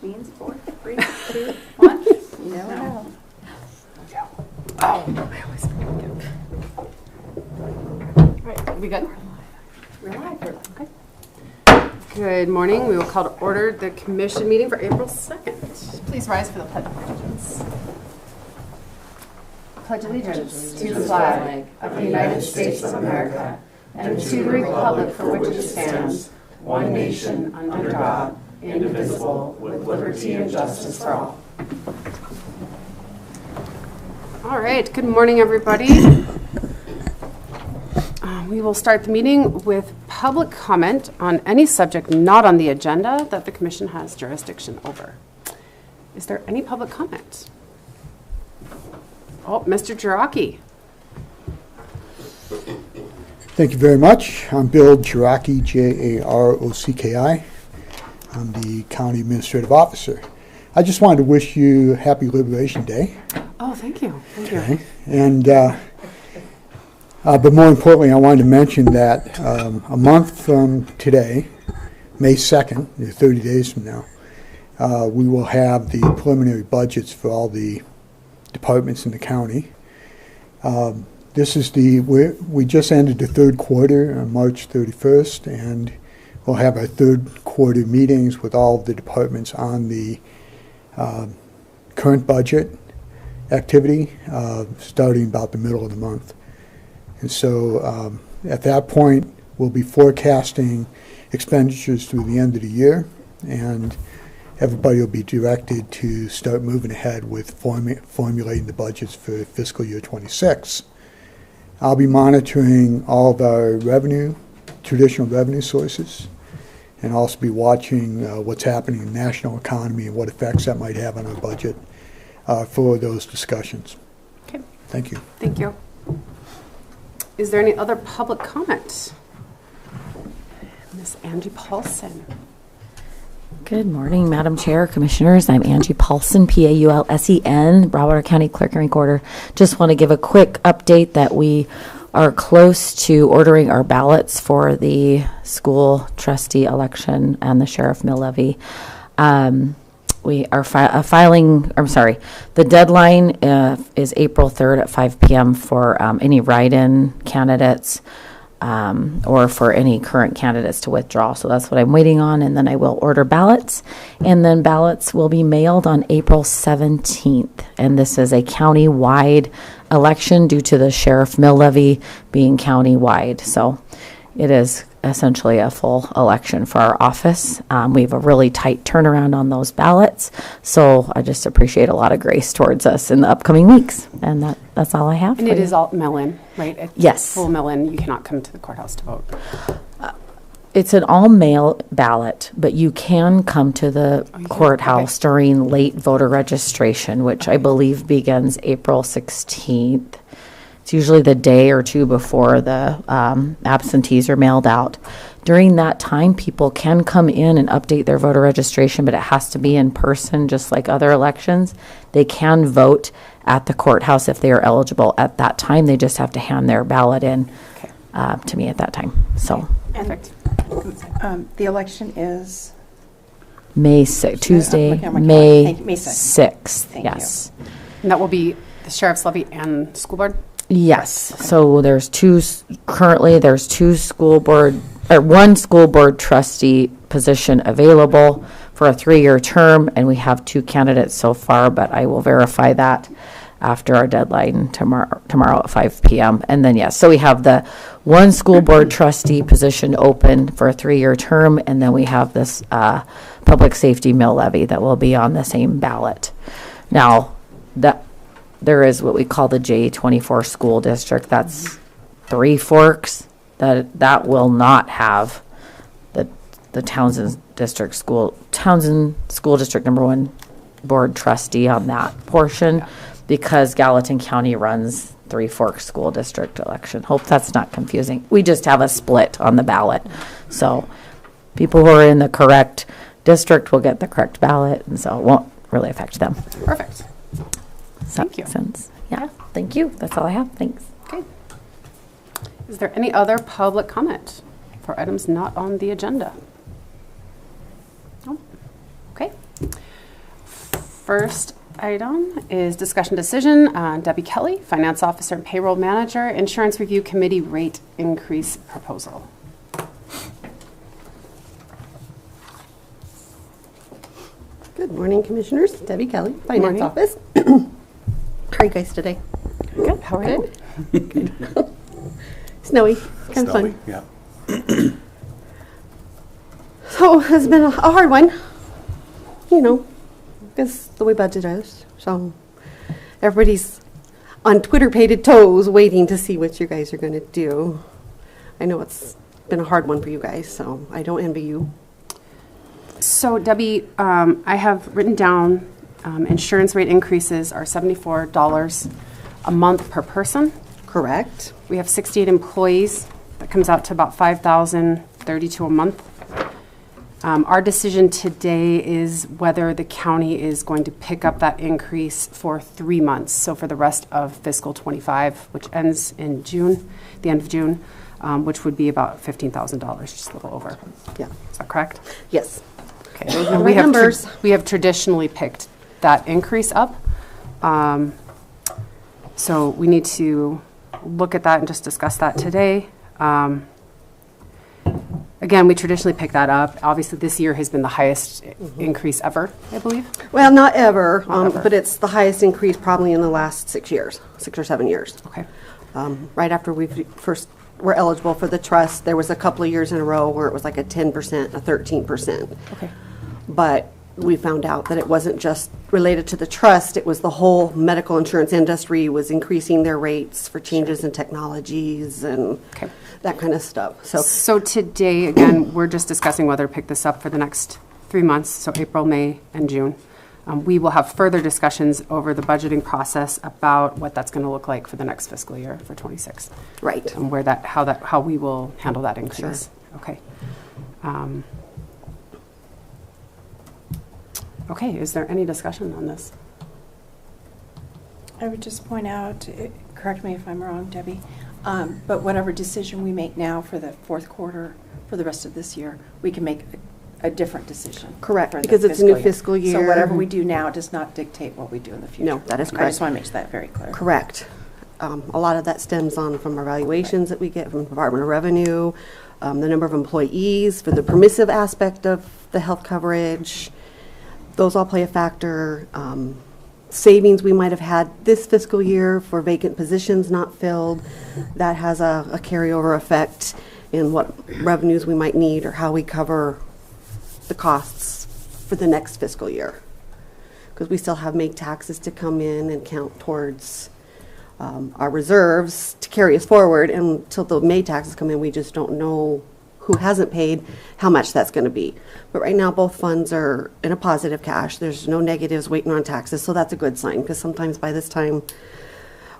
means 4, 3, 2, 1. You never know. Oh, I always forget. All right, we good? We're live. Okay. Good morning. We will call to order the commission meeting for April 2nd. Please rise for the Pledge of Allegiance. Pledge allegiance to the flag of the United States of America and to the republic for which it stands, one nation under God, indivisible, with liberty and justice for all. All right. Good morning, everybody. We will start the meeting with public comment on any subject not on the agenda that the commission has jurisdiction over. Is there any public comment? Oh, Mr. Jiraki. Thank you very much. I'm Bill Jiraki, J-A-R-O-C-K-I. I'm the County Administrative Officer. I just wanted to wish you Happy Liberation Day. Oh, thank you. Thank you. Okay. And, but more importantly, I wanted to mention that a month from today, May 2nd, 30 days from now, we will have the preliminary budgets for all the departments in the county. This is we just ended the third quarter on March 31st, and we'll have our third quarter meetings with all of the departments on the current budget activity starting about the middle of the month. And so at that point, we'll be forecasting expenditures through the end of the year, and everybody will be directed to start moving ahead with formulating the budgets for fiscal year 26. I'll be monitoring all of our traditional revenue sources, and also be watching what's happening in the national economy and what effects that might have on our budget for those discussions. Okay. Thank you. Thank you. Is there any other public comment? Ms. Angie Paulson. Good morning, Madam Chair, Commissioners. I'm Angie Paulson, Paulsen, Broward County Clerk and Recorder. Just want to give a quick update that we are close to ordering our ballots for the school trustee election and the sheriff mill levy. We are the deadline is April 3rd at 5 p.m. for any write-in candidates or for any current candidates to withdraw. So that's what I'm waiting on, and then I will order ballots. And then ballots will be mailed on April 17th. And this is a county-wide election due to the sheriff mill levy being county-wide. So it is essentially a full election for our office. We have a really tight turnaround on those ballots, so I just appreciate a lot of grace towards us in the upcoming weeks, and that's all I have. And it is all mail-in, right? It's yes. Full mail-in. You cannot come to the courthouse to vote. It's an all-mail ballot, but you can come to the courthouse during late voter registration, which I believe begins April 16th. It's usually the day or two before the absentees are mailed out. During that time, people can come in and update their voter registration, but it has to be in person, just like other elections. They can vote at the courthouse if they are eligible at that time. They just have to hand their ballot in to me at that time. So, Perfect. The election is May 6th, Tuesday, May 6th. Thank yes. you. And that will be the sheriff's levy and school board? Yes. So there's one school board trustee position available for a 3-year term, and we have 2 candidates so far, but I will verify that after our deadline tomorrow at 5 p.m. And then, yes, so we have the one school board trustee position open for a 3-year term, and then we have this public safety mill levy that will be on the same ballot. Now, there is what we call the J24 school district. That's 3 Forks. That will not have the Townsend School District number 1 board trustee on that portion because Gallatin County runs 3 Forks school district election. Hope that's not confusing. We just have a split on the ballot. So people who are in the correct district will get the correct ballot, and so it won't really affect them. Perfect. Thank you. Sense? Yeah. Thank you. That's all I have. Thanks. Okay. Is there any other public comment for items not on the agenda? No? Okay. first item is discussion decision on Debbie Kelly, Finance Officer and Payroll Manager, Insurance Review Committee rate increase proposal. Good morning, Commissioners. Debbie Kelly, Finance Morning. Office. How are you guys today? Good, how are you? Snowy, kind of fun. Yeah. So it's been a hard one, because the way budget is. So everybody's on Twitter-pated toes waiting to see what you guys are going to do. I know it's been a hard one for you guys, so I don't envy you. So Debbie, I have written down insurance rate increases are $74 a month per person. Correct. We have 68 employees. That comes out to about $5,032 a month. Our decision today is whether the county is going to pick up that increase for 3 months. So for the rest of fiscal 25, which ends in June, the end of June, which would be about $15,000, just a little over. Yeah. Is that correct? Yes. Okay. Those are And the right numbers. we have traditionally picked that increase up. So we need to look at that and just discuss that today. Again, we traditionally pick that up. Obviously, this year has been the highest increase ever, I believe. Well, not ever, Not ever. but it's the highest increase probably in the last 6 years, 6 or 7 years. Okay. Right after we first were eligible for the trust, there was a couple of years in a row where it was like a 10%, a 13%. Okay. But we found out that it wasn't just related to the trust, it was the whole medical insurance industry was increasing their rates for changes in technologies and Okay. that kind of stuff. So today, again, we're just discussing whether to pick this up for the next 3 months, so April, May, and June. We will have further discussions over the budgeting process about what that's going to look like for the next fiscal year for 26. Right. And how we will handle that increase. Okay. Okay, is there any discussion on this? I would just point out, correct me if I'm wrong, Debbie, but whatever decision we make now for the fourth quarter, for the rest of this year, we can make a different decision. Correct, for the because it's a new fiscal So year. whatever we do now does not dictate what we do in the future. No, that is I correct. just want to make that very clear. Correct. A lot of that stems from evaluations that we get from the Department of Revenue, the number of employees for the permissive aspect of the health coverage. Those all play a factor. Savings we might have had this fiscal year for vacant positions not filled, that has a carryover effect in what revenues we might need or how we cover the costs for the next fiscal year. Because we still have make taxes to come in and count towards our reserves to carry us forward. And until the May taxes come in, we just don't know who hasn't paid, how much that's going to be. But right now, both funds are in a positive cash. There's no negatives waiting on taxes, so that's a good sign, because sometimes by this time,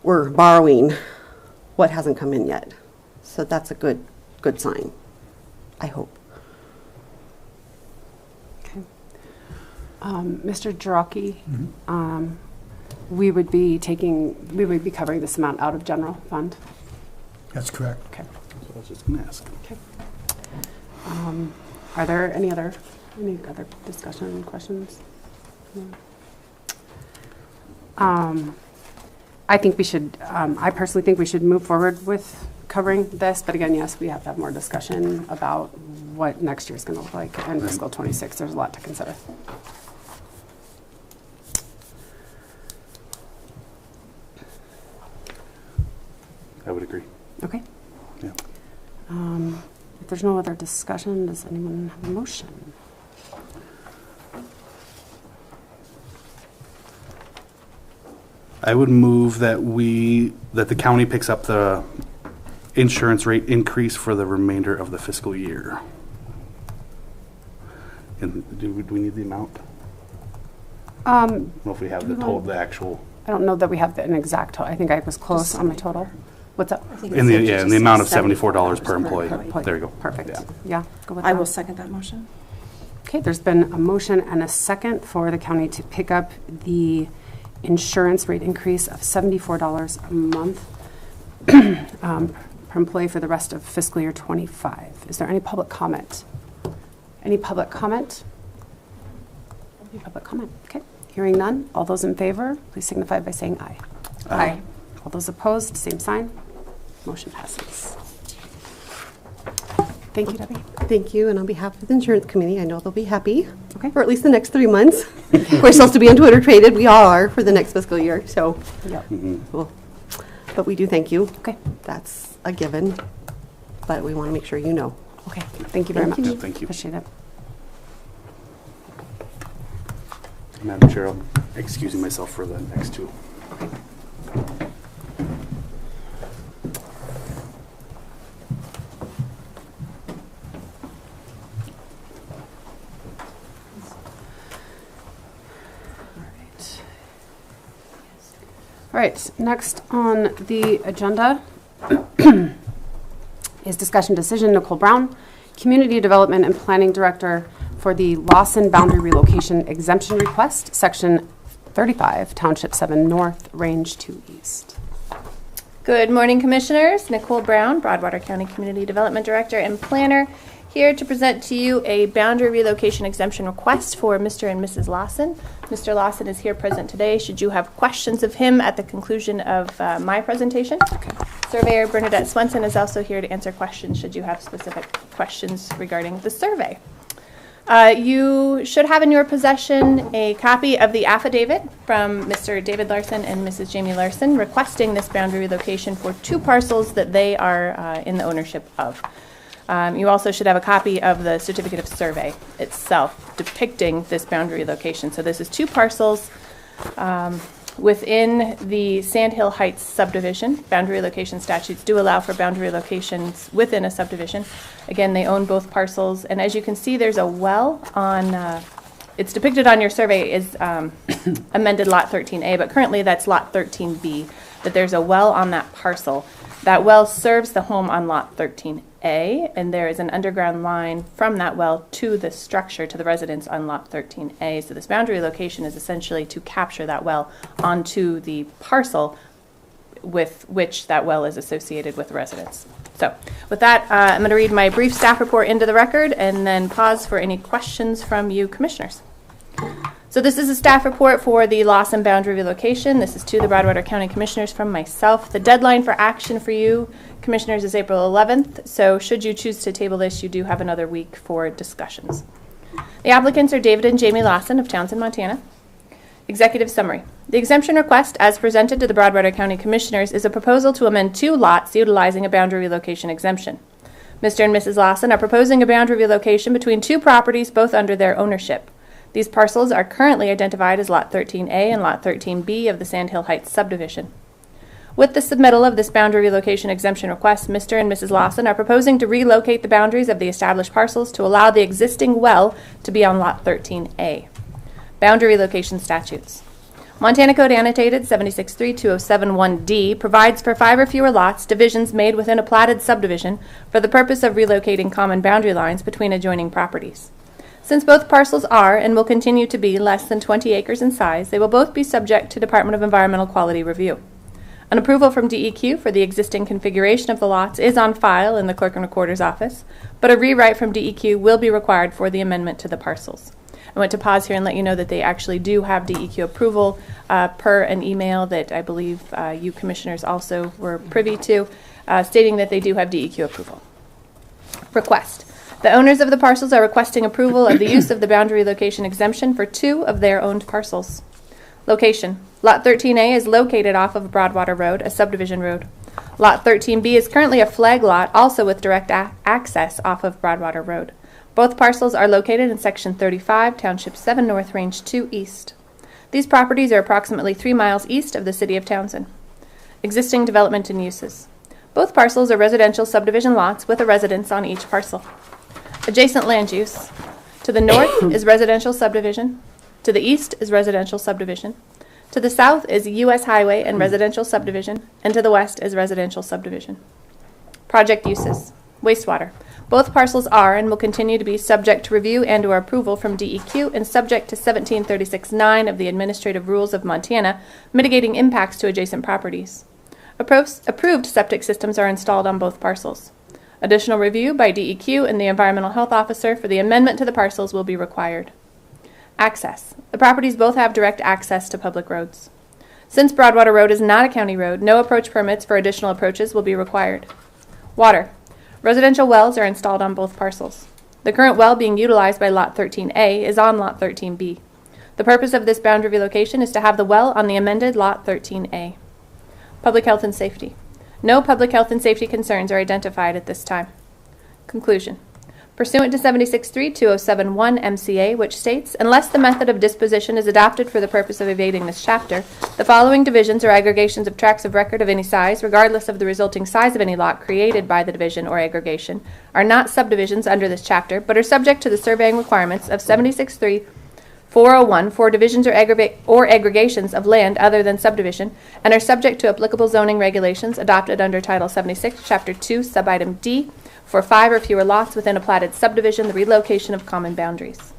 we're borrowing what hasn't come in yet. So that's a good sign, I hope. Okay. Mr. Jarocki, we would be covering this amount out of general fund. That's correct. Okay. That's what I was just going to ask. Okay. Are there any other discussion questions? No. I think we should. I personally think we should move forward with covering this. But again, yes, we have to have more discussion about what next year is going to look like and fiscal 26. There's a lot to consider. I would agree. Okay. Yeah. If there's no other discussion, does anyone have a motion? I would move that the county picks up the insurance rate increase for the remainder of the fiscal year. And do we need the amount? I don't know if we have the actual. I don't know that we have an exact total. I think I was close on my total. What's up? I think In it's the just amount of $74 $74 per employee. Point. There you go. Perfect. Yeah. Yeah, go with that. I will second that motion. Okay, there's been a motion and a second for the county to pick up the insurance rate increase of $74 a month per employee for the rest of fiscal year 25. Is there any public comment? Any public comment? Any public comment? Okay. Hearing none, all those in favor, please signify by saying aye. Aye. All those opposed, same sign. Motion passes. Thank you, Debbie. Thank you, and on behalf of the insurance committee, I know they'll be happy Okay. for at least the next 3 months. We're supposed to be on Twitter traded. We all are for the next fiscal year, so, Yep. well, but we do thank you. Okay. That's a given, but we want to make sure you know. Okay. Thank you very Thank much. you. Yeah, thank you. Appreciate it. Madam Chair, I'm excusing myself for the next two. All right, next on the agenda is discussion decision. Nicole Brown, Community Development and Planning Director for the Lawson Boundary Relocation Exemption Request, Section 35, Township 7 North, Range 2 East. Good morning, Commissioners. Nicole Brown, Broadwater County Community Development Director and Planner, here to present to you a boundary relocation exemption request for Mr. and Mrs. Lawson. Mr. Lawson is here present today. Should you have questions of him at the conclusion of my presentation. Surveyor Bernadette Swenson is also here to answer questions should you have specific questions regarding the survey. You should have in your possession a copy of the affidavit from Mr. David Larson and Mrs. Jamie Larson requesting this boundary relocation for 2 parcels that they are in the ownership of. You also should have a copy of the certificate of survey itself depicting this boundary relocation. So this is 2 parcels within the Sand Hill Heights subdivision. Boundary relocation statutes do allow for boundary relocations within a subdivision. Again, they own both parcels. And as you can see, there's a well on, it's depicted on your survey is amended Lot 13A, but currently that's Lot 13B, that there's a well on that parcel. That well serves the home on Lot 13A, and there is an underground line from that well to the structure, to the residence on Lot 13A. So this boundary relocation is essentially to capture that well onto the parcel with which that well is associated with the residence. So with that, I'm going to read my brief staff report into the record and then pause for any questions from you commissioners. So this is a staff report for the Lawson boundary relocation. This is to the Broadwater County Commissioners from myself. The deadline for action for you commissioners is April 11th. So should you choose to table this, you do have another week for discussions. The applicants are David and Jamie Lawson of Townsend, Montana. Executive summary. The exemption request, as presented to the Broadwater County Commissioners, is a proposal to amend 2 lots utilizing a boundary relocation exemption. Mr. and Mrs. Lawson are proposing a boundary relocation between 2 properties, both under their ownership. These parcels are currently identified as Lot 13A and Lot 13B of the Sand Hill Heights subdivision. With the submittal of this boundary relocation exemption request, Mr. and Mrs. Lawson are proposing to relocate the boundaries of the established parcels to allow the existing well to be on Lot 13A. Boundary relocation statutes. Montana Code Annotated 763207-1D provides for 5 or fewer lots, divisions made within a platted subdivision for the purpose of relocating common boundary lines between adjoining properties. Since both parcels are and will continue to be less than 20 acres in size, they will both be subject to Department of Environmental Quality review. An approval from DEQ for the existing configuration of the lots is on file in the Clerk and Recorder's office, but a rewrite from DEQ will be required for the amendment to the parcels. I want to pause here and let you know that they actually do have DEQ approval per an email that I believe you commissioners also were privy to, stating that they do have DEQ approval. Request. The owners of the parcels are requesting approval of the use of the boundary relocation exemption for 2 of their owned parcels. Location. Lot 13A is located off of Broadwater Road, a subdivision road. Lot 13B is currently a flag lot, also with direct access off of Broadwater Road. Both parcels are located in Section 35, Township 7 North, Range 2 East. These properties are approximately 3 miles east of the city of Townsend. Existing development and uses. Both parcels are residential subdivision lots with a residence on each parcel. Adjacent land use. To the north is residential subdivision. To the east is residential subdivision. To the south is U.S. highway and residential subdivision. And to the west is residential subdivision. Project uses. Wastewater. Both parcels are and will continue to be subject to review and or approval from DEQ and subject to 1736-9 of the Administrative Rules of Montana, mitigating impacts to adjacent properties. Approved septic systems are installed on both parcels. Additional review by DEQ and the Environmental Health Officer for the amendment to the parcels will be required. Access. The properties both have direct access to public roads. Since Broadwater Road is not a county road, no approach permits for additional approaches will be required. Water. Residential wells are installed on both parcels. The current well being utilized by Lot 13A is on Lot 13B. The purpose of this boundary relocation is to have the well on the amended Lot 13A. Public health and safety. No public health and safety concerns are identified at this time. Conclusion. Pursuant to 76.3.2071 MCA, which states, unless the method of disposition is adopted for the purpose of evading this chapter, the following divisions or aggregations of tracts of record of any size, regardless of the resulting size of any lot created by the division or aggregation, are not subdivisions under this chapter, but are subject to the surveying requirements of 76.3.401 for divisions or aggregations of land other than subdivision, and are subject to applicable zoning regulations adopted under Title 76, Chapter 2, Subitem D, for 5 or fewer lots within a platted subdivision, the relocation of common boundaries.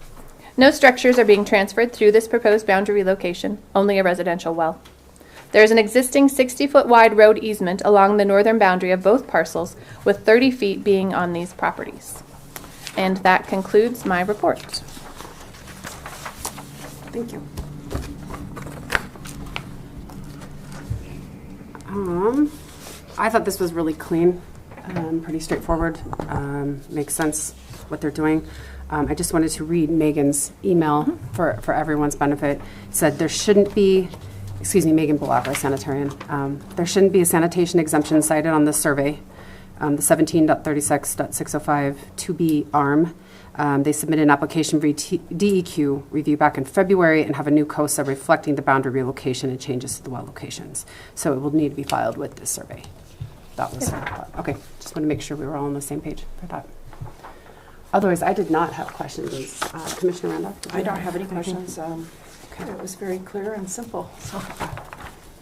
No structures are being transferred through this proposed boundary relocation, only a residential well. There is an existing 60-foot wide road easement along the northern boundary of both parcels, with 30 feet being on these properties. And that concludes my report. Thank you. I thought this was really clean, pretty straightforward. Makes sense what they're doing. I just wanted to read Megan's email for everyone's benefit. It said there shouldn't be, Megan Balabra, sanitarian. There shouldn't be a sanitation exemption cited on this survey. The 17.36.605 2B ARM. They submitted an application for DEQ review back in February and have a new COSA reflecting the boundary relocation and changes to the well locations. So it will need to be filed with this survey. That was okay. Just want to make sure we were all on the same page for that. Otherwise, I did not have questions. Commissioner Randolph? I don't have any questions. It was very clear and simple, so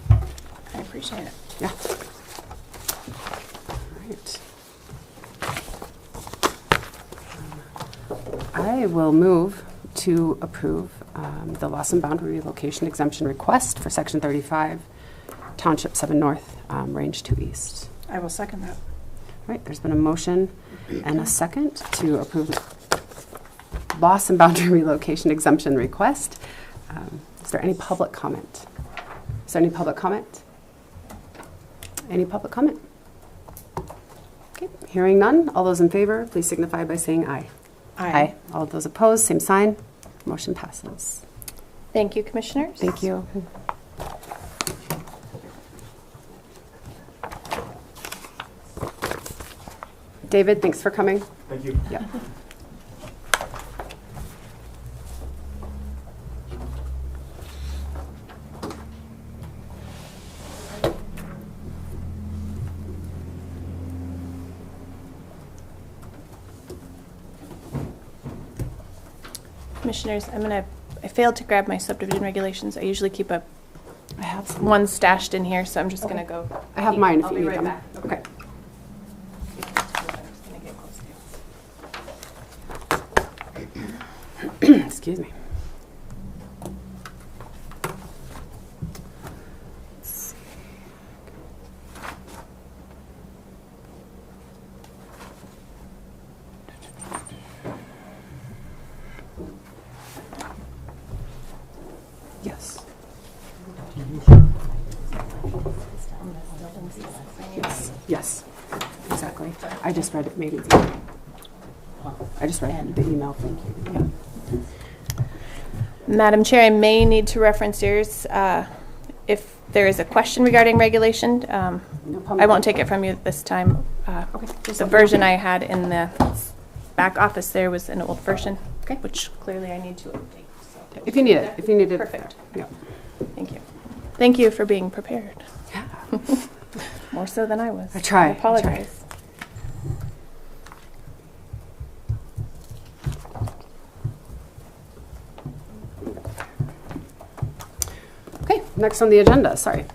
I appreciate it. Yeah. All right. I will move to approve the loss and boundary relocation exemption request for Section 35, Township 7 North, Range 2 East. I will second that. All right, there's been a motion and a second to approve loss and boundary relocation exemption request. Is there any public comment? Is there any public comment? Any public comment? Okay, hearing none. All those in favor, please signify by saying aye. Aye. All those opposed, same sign. Motion passes. Thank you, Commissioners. Thank you. David, thanks for coming. Thank you. Yeah. Commissioners, I failed to grab my subdivision regulations. I usually keep I have some. one stashed in here, so I'm just gonna go. I have mine if I'll you be need right them. back. Okay. Excuse me. Yes. Yes. Yes. Exactly. I just read it. Maybe it's email. I just read the email. Thank you. Yeah. Madam Chair, I may need to reference yours if there is a question regarding regulation. No problem. I won't take it from you this time. The version I had in the back office there was an old version, which clearly I need to update. So. If you need it. If you need it. Perfect. Yeah. Thank you. Thank you for being prepared. Yeah. More so than I was. I try. I apologize. Okay, next on the agenda, sorry.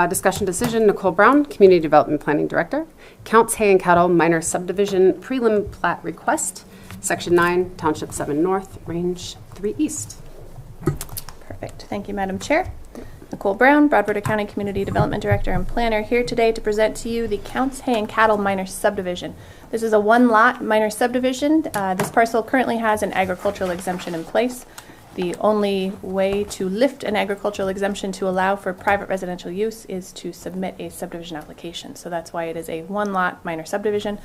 Discussion decision, Nicole Brown, Community Development Planning Director. Counts Hay and Cattle Minor Subdivision Prelim Plat Request, Section 9, Township 7 North, Range 3 East. Perfect. Thank you, Madam Chair. Nicole Brown, Broadwater County Community Development Director and Planner, here today to present to you the Counts Hay and Cattle Minor Subdivision. This is a one-lot minor subdivision. This parcel currently has an agricultural exemption in place. The only way to lift an agricultural exemption to allow for private residential use is to submit a subdivision application. So that's why it is a one-lot minor subdivision.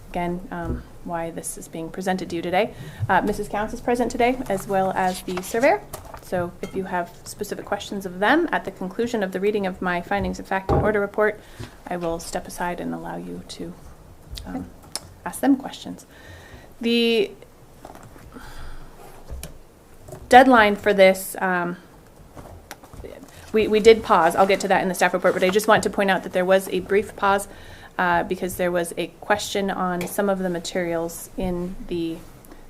Again, why this is being presented to you today. Mrs. Counts is present today, as well as the surveyor. So if you have specific questions of them at the conclusion of the reading of my findings of fact and order report, I will step aside and allow you to ask them questions. The deadline for this, we did pause. I'll get to that in the staff report, but I just want to point out that there was a brief pause because there was a question on some of the materials in the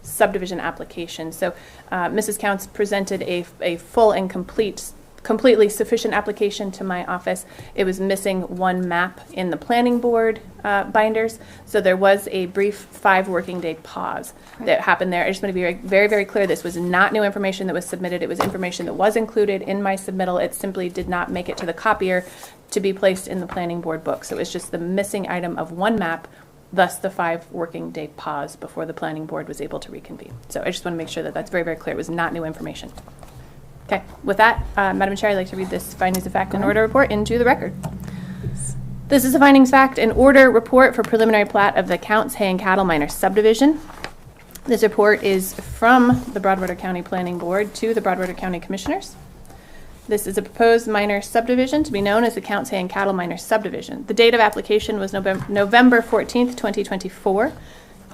subdivision application. So Mrs. Counts presented a full and completely sufficient application to my office. It was missing one map in the planning board binders. So there was a brief 5 working day pause that happened there. I just want to be very, very clear. This was not new information that was submitted. It was information that was included in my submittal. It simply did not make it to the copier to be placed in the planning board book. So it was just the missing item of one map, thus the 5 working day pause before the planning board was able to reconvene. So I just want to make sure that that's very, very clear. It was not new information. Okay, with that, Madam Chair, I'd like to read this findings of fact and order report into the record. This is a findings fact and order report for preliminary plat of the Counts Hay and Cattle Minor subdivision. This report is from the Broadwater County Planning Board to the Broadwater County Commissioners. This is a proposed minor subdivision to be known as the Counts Hay and Cattle Minor subdivision. The date of application was November 14th, 2024.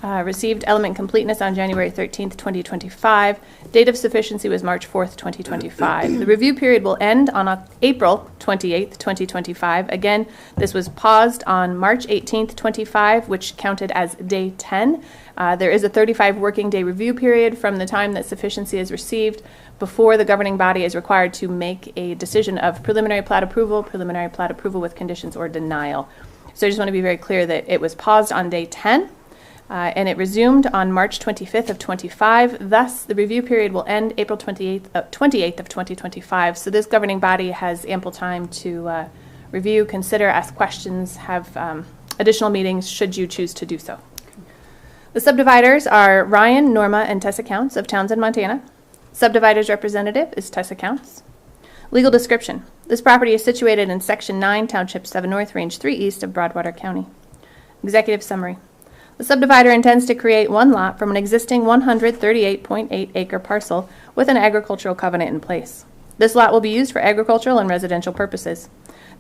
Received element completeness on January 13th, 2025. Date of sufficiency was March 4th, 2025. The review period will end on April 28th, 2025. Again, this was paused on March 18th, 25, which counted as day 10. There is a 35 working day review period from the time that sufficiency is received before the governing body is required to make a decision of preliminary plat approval with conditions, or denial. So I just want to be very clear that it was paused on day 10. And it resumed on March 25th of 25. Thus, the review period will end April 28th of 2025. So this governing body has ample time to review, consider, ask questions, have additional meetings should you choose to do so. The subdividers are Ryan, Norma, and Tessa Counts of Townsend, Montana. Subdividers representative is Tessa Counts. Legal description. This property is situated in Section 9, Township 7 North, Range 3 East of Broadwater County. Executive summary. The subdivider intends to create one lot from an existing 138.8 acre parcel with an agricultural covenant in place. This lot will be used for agricultural and residential purposes.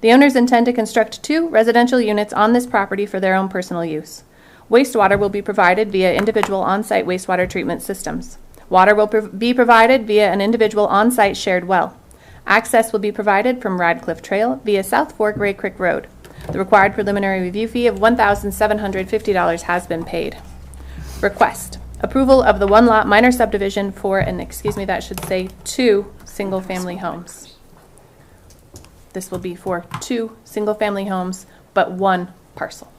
The owners intend to construct 2 residential units on this property for their own personal use. Wastewater will be provided via individual on-site wastewater treatment systems. Water will be provided via an individual on-site shared well. Access will be provided from Radcliffe Trail via South Fork Ray Creek Road. The required preliminary review fee of $1,750 has been paid. Request. Approval of the one-lot minor subdivision for that should say 2 single-family homes. This will be for 2 single-family homes, but 1 parcel.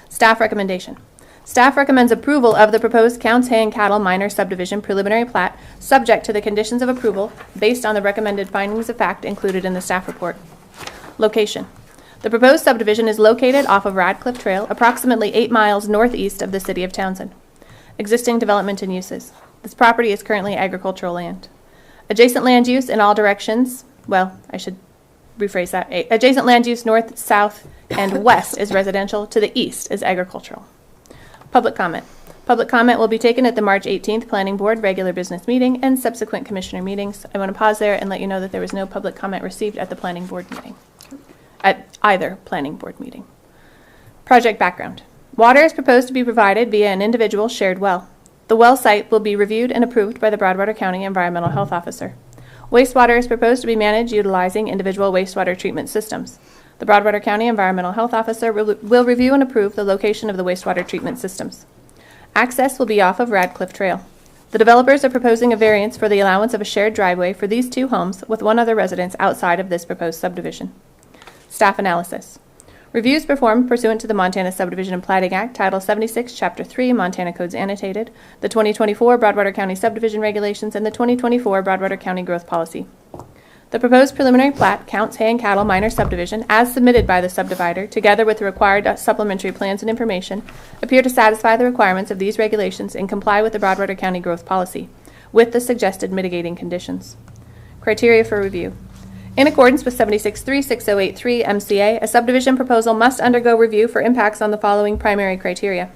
Staff recommendation. Staff recommends approval of the proposed Counts Hay and Cattle Minor Subdivision preliminary plat, subject to the conditions of approval based on the recommended findings of fact included in the staff report. Location. The proposed subdivision is located off of Radcliffe Trail, approximately 8 miles northeast of the city of Townsend. Existing development and uses. This property is currently agricultural land. Adjacent land use in all directions, well, I should rephrase that. Adjacent land use north, south, and west is residential. To the east is agricultural. Public comment. Public comment will be taken at the March 18th Planning Board regular business meeting and subsequent commissioner meetings. I want to pause there and let you know that there was no public comment received at the Planning Board meeting. At either planning board meeting. Project background. Water is proposed to be provided via an individual shared well. The well site will be reviewed and approved by the Broadwater County Environmental Health Officer. Wastewater is proposed to be managed utilizing individual wastewater treatment systems. The Broadwater County Environmental Health Officer will review and approve the location of the wastewater treatment systems. Access will be off of Radcliffe Trail. The developers are proposing a variance for the allowance of a shared driveway for these 2 homes with 1 other residence outside of this proposed subdivision. Staff analysis. Reviews performed pursuant to the Montana Subdivision and Platting Act, Title 76, Chapter 3, Montana Codes Annotated, the 2024 Broadwater County Subdivision Regulations, and the 2024 Broadwater County Growth Policy. The proposed preliminary plat, Counts Hay and Cattle Minor Subdivision, as submitted by the subdivider, together with the required supplementary plans and information, appear to satisfy the requirements of these regulations and comply with the Broadwater County Growth Policy. with the suggested mitigating conditions. Criteria for review. In accordance with 76.36083 MCA, a subdivision proposal must undergo review for impacts on the following primary criteria.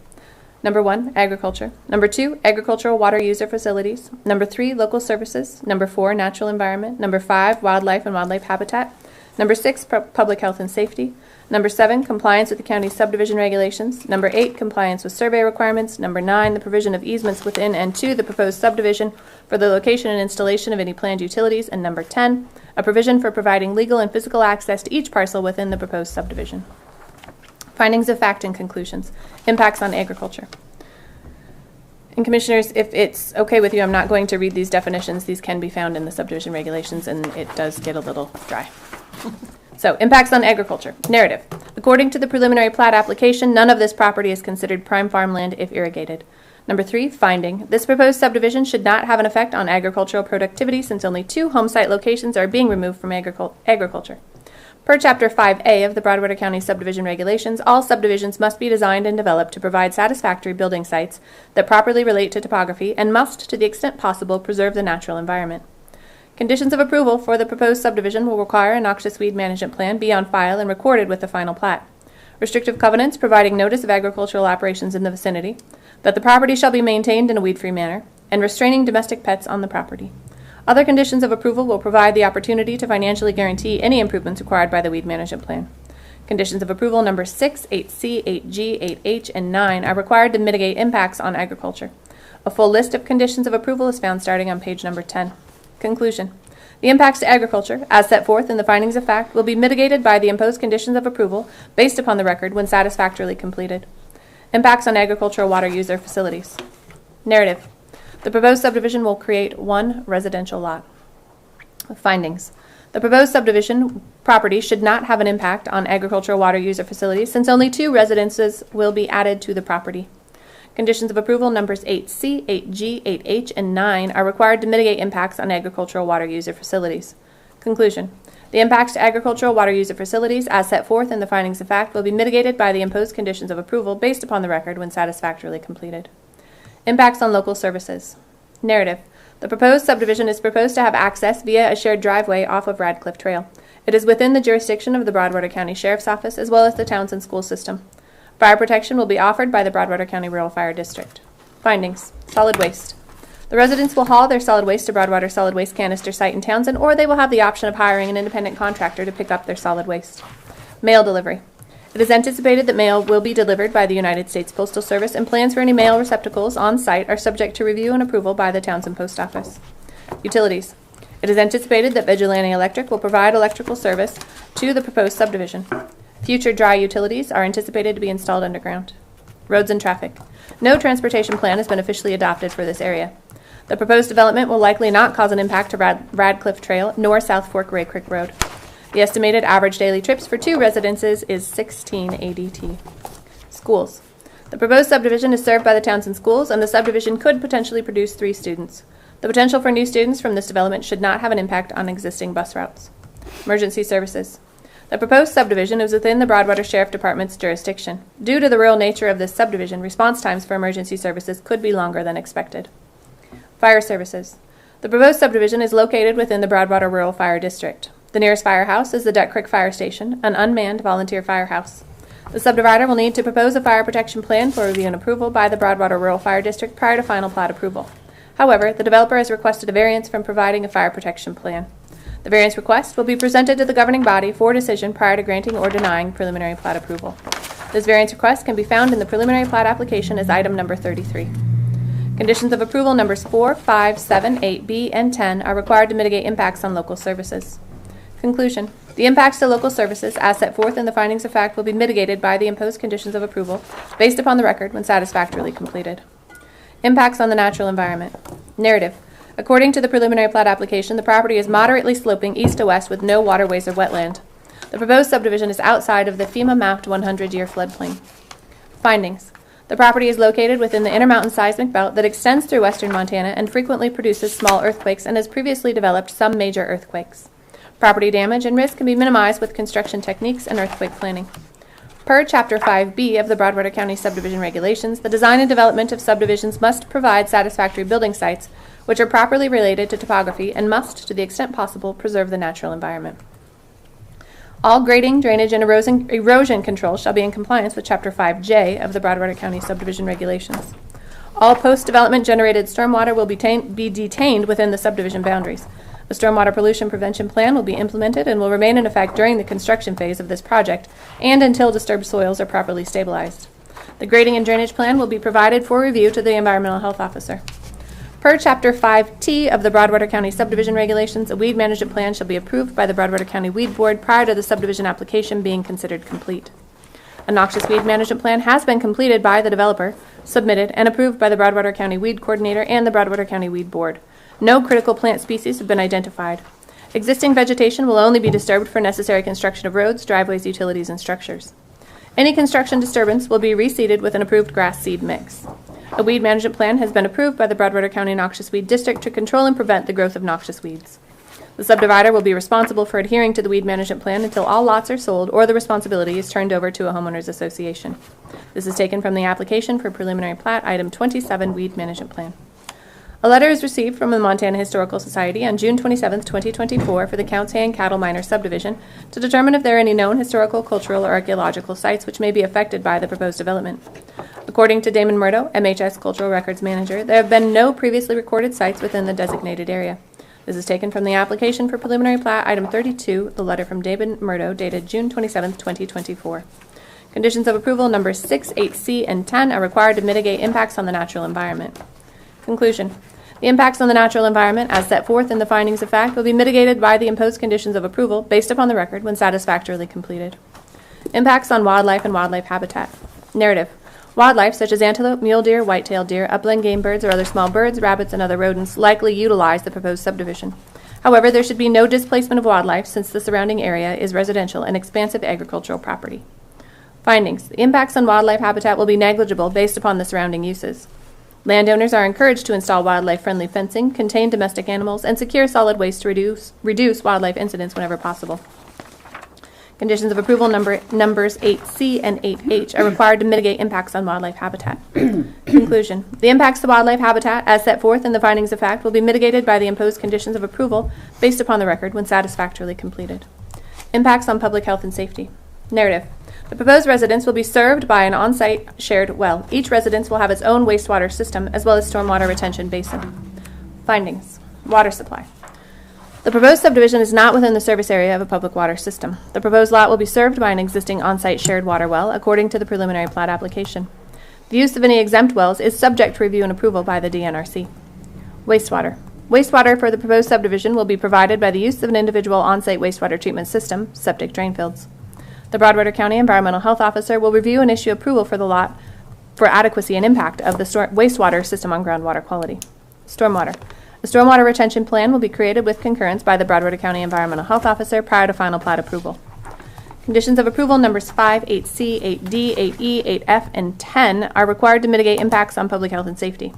Number 1, agriculture. Number 2, agricultural water user facilities. Number 3, local services. Number 4, natural environment. Number 5, wildlife and wildlife habitat. Number 6, public health and safety. Number 7, compliance with the county's subdivision regulations. Number 8, compliance with survey requirements. Number 9, the provision of easements within and to the proposed subdivision for the location and installation of any planned utilities. And number 10, a provision for providing legal and physical access to each parcel within the proposed subdivision. Findings of fact and conclusions. Impacts on agriculture. And Commissioners, if it's okay with you, I'm not going to read these definitions. These can be found in the subdivision regulations, and it does get a little dry. So, impacts on agriculture. Narrative. According to the preliminary plat application, none of this property is considered prime farmland if irrigated. Number 3, finding. This proposed subdivision should not have an effect on agricultural productivity since only 2 home site locations are being removed from agriculture. Per Chapter 5A of the Broadwater County Subdivision Regulations, all subdivisions must be designed and developed to provide satisfactory building sites that properly relate to topography and must, to the extent possible, preserve the natural environment. Conditions of approval for the proposed subdivision will require a noxious weed management plan be on file and recorded with the final plat. Restrictive covenants providing notice of agricultural operations in the vicinity, that the property shall be maintained in a weed-free manner, and restraining domestic pets on the property. Other conditions of approval will provide the opportunity to financially guarantee any improvements required by the weed management plan. Conditions of approval number 6, 8C, 8G, 8H, and 9 are required to mitigate impacts on agriculture. A full list of conditions of approval is found starting on page number 10. Conclusion. The impacts to agriculture, as set forth in the findings of fact, will be mitigated by the imposed conditions of approval based upon the record when satisfactorily completed. Impacts on agricultural water user facilities. Narrative. The proposed subdivision will create 1 residential lot. Findings. The proposed subdivision property should not have an impact on agricultural water user facilities since only 2 residences will be added to the property. Conditions of approval numbers 8C, 8G, 8H, and 9 are required to mitigate impacts on agricultural water user facilities. Conclusion. The impacts to agricultural water user facilities, as set forth in the findings of fact, will be mitigated by the imposed conditions of approval based upon the record when satisfactorily completed. Impacts on local services. Narrative. The proposed subdivision is proposed to have access via a shared driveway off of Radcliffe Trail. It is within the jurisdiction of the Broadwater County Sheriff's Office as well as the Townsend School System. Fire protection will be offered by the Broadwater County Rural Fire District. Findings. Solid waste. The residents will haul their solid waste to Broadwater Solid Waste Canister site in Townsend, or they will have the option of hiring an independent contractor to pick up their solid waste. Mail delivery. It is anticipated that mail will be delivered by the United States Postal Service, and plans for any mail receptacles on site are subject to review and approval by the Townsend Post Office. Utilities. It is anticipated that Vigilante Electric will provide electrical service to the proposed subdivision. Future dry utilities are anticipated to be installed underground. Roads and traffic. No transportation plan has been officially adopted for this area. The proposed development will likely not cause an impact to Radcliffe Trail nor South Fork Ray Creek Road. The estimated average daily trips for 2 residences is 16 ADT. Schools. The proposed subdivision is served by the Townsend Schools, and the subdivision could potentially produce 3 students. The potential for new students from this development should not have an impact on existing bus routes. Emergency services. The proposed subdivision is within the Broadwater Sheriff Department's jurisdiction. Due to the rural nature of this subdivision, response times for emergency services could be longer than expected. Fire services. The proposed subdivision is located within the Broadwater Rural Fire District. The nearest firehouse is the Duck Creek Fire Station, an unmanned volunteer firehouse. The subdivider will need to propose a fire protection plan for review and approval by the Broadwater Rural Fire District prior to final plat approval. However, the developer has requested a variance from providing a fire protection plan. The variance request will be presented to the governing body for decision prior to granting or denying preliminary plat approval. This variance request can be found in the preliminary plat application as item number 33. Conditions of approval numbers 4, 5, 7, 8B, and 10 are required to mitigate impacts on local services. Conclusion. The impacts to local services, as set forth in the findings of fact, will be mitigated by the imposed conditions of approval based upon the record when satisfactorily completed. Impacts on the natural environment. Narrative. According to the preliminary plat application, the property is moderately sloping east to west with no waterways or wetland. The proposed subdivision is outside of the FEMA mapped 100-year floodplain. Findings. The property is located within the Intermountain Seismic Belt that extends through western Montana and frequently produces small earthquakes and has previously developed some major earthquakes. Property damage and risk can be minimized with construction techniques and earthquake planning. Per Chapter 5B of the Broadwater County Subdivision Regulations, the design and development of subdivisions must provide satisfactory building sites which are properly related to topography and must, to the extent possible, preserve the natural environment. All grading, drainage, and erosion control shall be in compliance with Chapter 5J of the Broadwater County Subdivision Regulations. All post-development generated stormwater will be detained within the subdivision boundaries. A stormwater pollution prevention plan will be implemented and will remain in effect during the construction phase of this project and until disturbed soils are properly stabilized. The grading and drainage plan will be provided for review to the Environmental Health Officer. Per Chapter 5T of the Broadwater County Subdivision Regulations, a weed management plan shall be approved by the Broadwater County Weed Board prior to the subdivision application being considered complete. A noxious weed management plan has been completed by the developer, submitted, and approved by the Broadwater County Weed Coordinator and the Broadwater County Weed Board. No critical plant species have been identified. Existing vegetation will only be disturbed for necessary construction of roads, driveways, utilities, and structures. Any construction disturbance will be reseeded with an approved grass seed mix. A weed management plan has been approved by the Broadwater County Noxious Weed District to control and prevent the growth of noxious weeds. The subdivider will be responsible for adhering to the weed management plan until all lots are sold or the responsibility is turned over to a homeowners association. This is taken from the application for preliminary plat, item 27, weed management plan. A letter is received from the Montana Historical Society on June 27, 2024 for the Counts Hay and Cattle Minor subdivision to determine if there are any known historical, cultural, or archaeological sites which may be affected by the proposed development. According to Damon Murdo, MHS Cultural Records Manager, there have been no previously recorded sites within the designated area. This is taken from the application for preliminary plat, item 32, the letter from Damon Murdo dated June 27, 2024. Conditions of approval numbers 6, 8C, and 10 are required to mitigate impacts on the natural environment. Conclusion. The impacts on the natural environment, as set forth in the findings of fact, will be mitigated by the imposed conditions of approval based upon the record when satisfactorily completed. Impacts on wildlife and wildlife habitat. Narrative. Wildlife, such as antelope, mule deer, white-tailed deer, upland game birds, or other small birds, rabbits, and other rodents, likely utilize the proposed subdivision. However, there should be no displacement of wildlife since the surrounding area is residential and expansive agricultural property. Findings. The impacts on wildlife habitat will be negligible based upon the surrounding uses. Landowners are encouraged to install wildlife-friendly fencing, contain domestic animals, and secure solid waste to reduce wildlife incidents whenever possible. Conditions of approval numbers 8C and 8H are required to mitigate impacts on wildlife habitat. Conclusion. The impacts to wildlife habitat, as set forth in the findings of fact, will be mitigated by the imposed conditions of approval based upon the record when satisfactorily completed. Impacts on public health and safety. Narrative. The proposed residence will be served by an on-site shared well. Each residence will have its own wastewater system as well as stormwater retention basin. Findings. Water supply. The proposed subdivision is not within the service area of a public water system. The proposed lot will be served by an existing on-site shared water well according to the preliminary plat application. The use of any exempt wells is subject to review and approval by the DNRC. Wastewater. Wastewater for the proposed subdivision will be provided by the use of an individual on-site wastewater treatment system, septic drain fields. The Broadwater County Environmental Health Officer will review and issue approval for the lot for adequacy and impact of the wastewater system on groundwater quality. Stormwater. A stormwater retention plan will be created with concurrence by the Broadwater County Environmental Health Officer prior to final plat approval. Conditions of approval numbers 5, 8C, 8D, 8E, 8F, and 10 are required to mitigate impacts on public health and safety.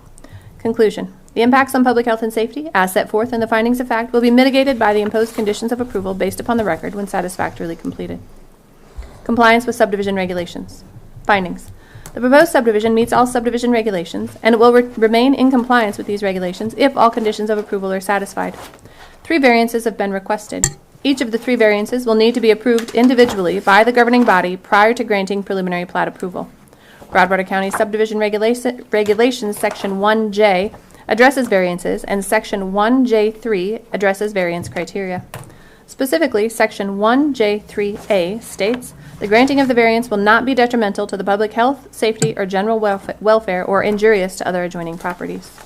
Conclusion. The impacts on public health and safety, as set forth in the findings of fact, will be mitigated by the imposed conditions of approval based upon the record when satisfactorily completed. Compliance with subdivision regulations. Findings. The proposed subdivision meets all subdivision regulations, and it will remain in compliance with these regulations if all conditions of approval are satisfied. 3 variances have been requested. Each of the 3 variances will need to be approved individually by the governing body prior to granting preliminary plat approval. Broadwater County Subdivision Regulations Section 1J addresses variances, and Section 1J3 addresses variance criteria. Specifically, Section 1J3A states, the granting of the variance will not be detrimental to the public health, safety, or general welfare or injurious to other adjoining properties.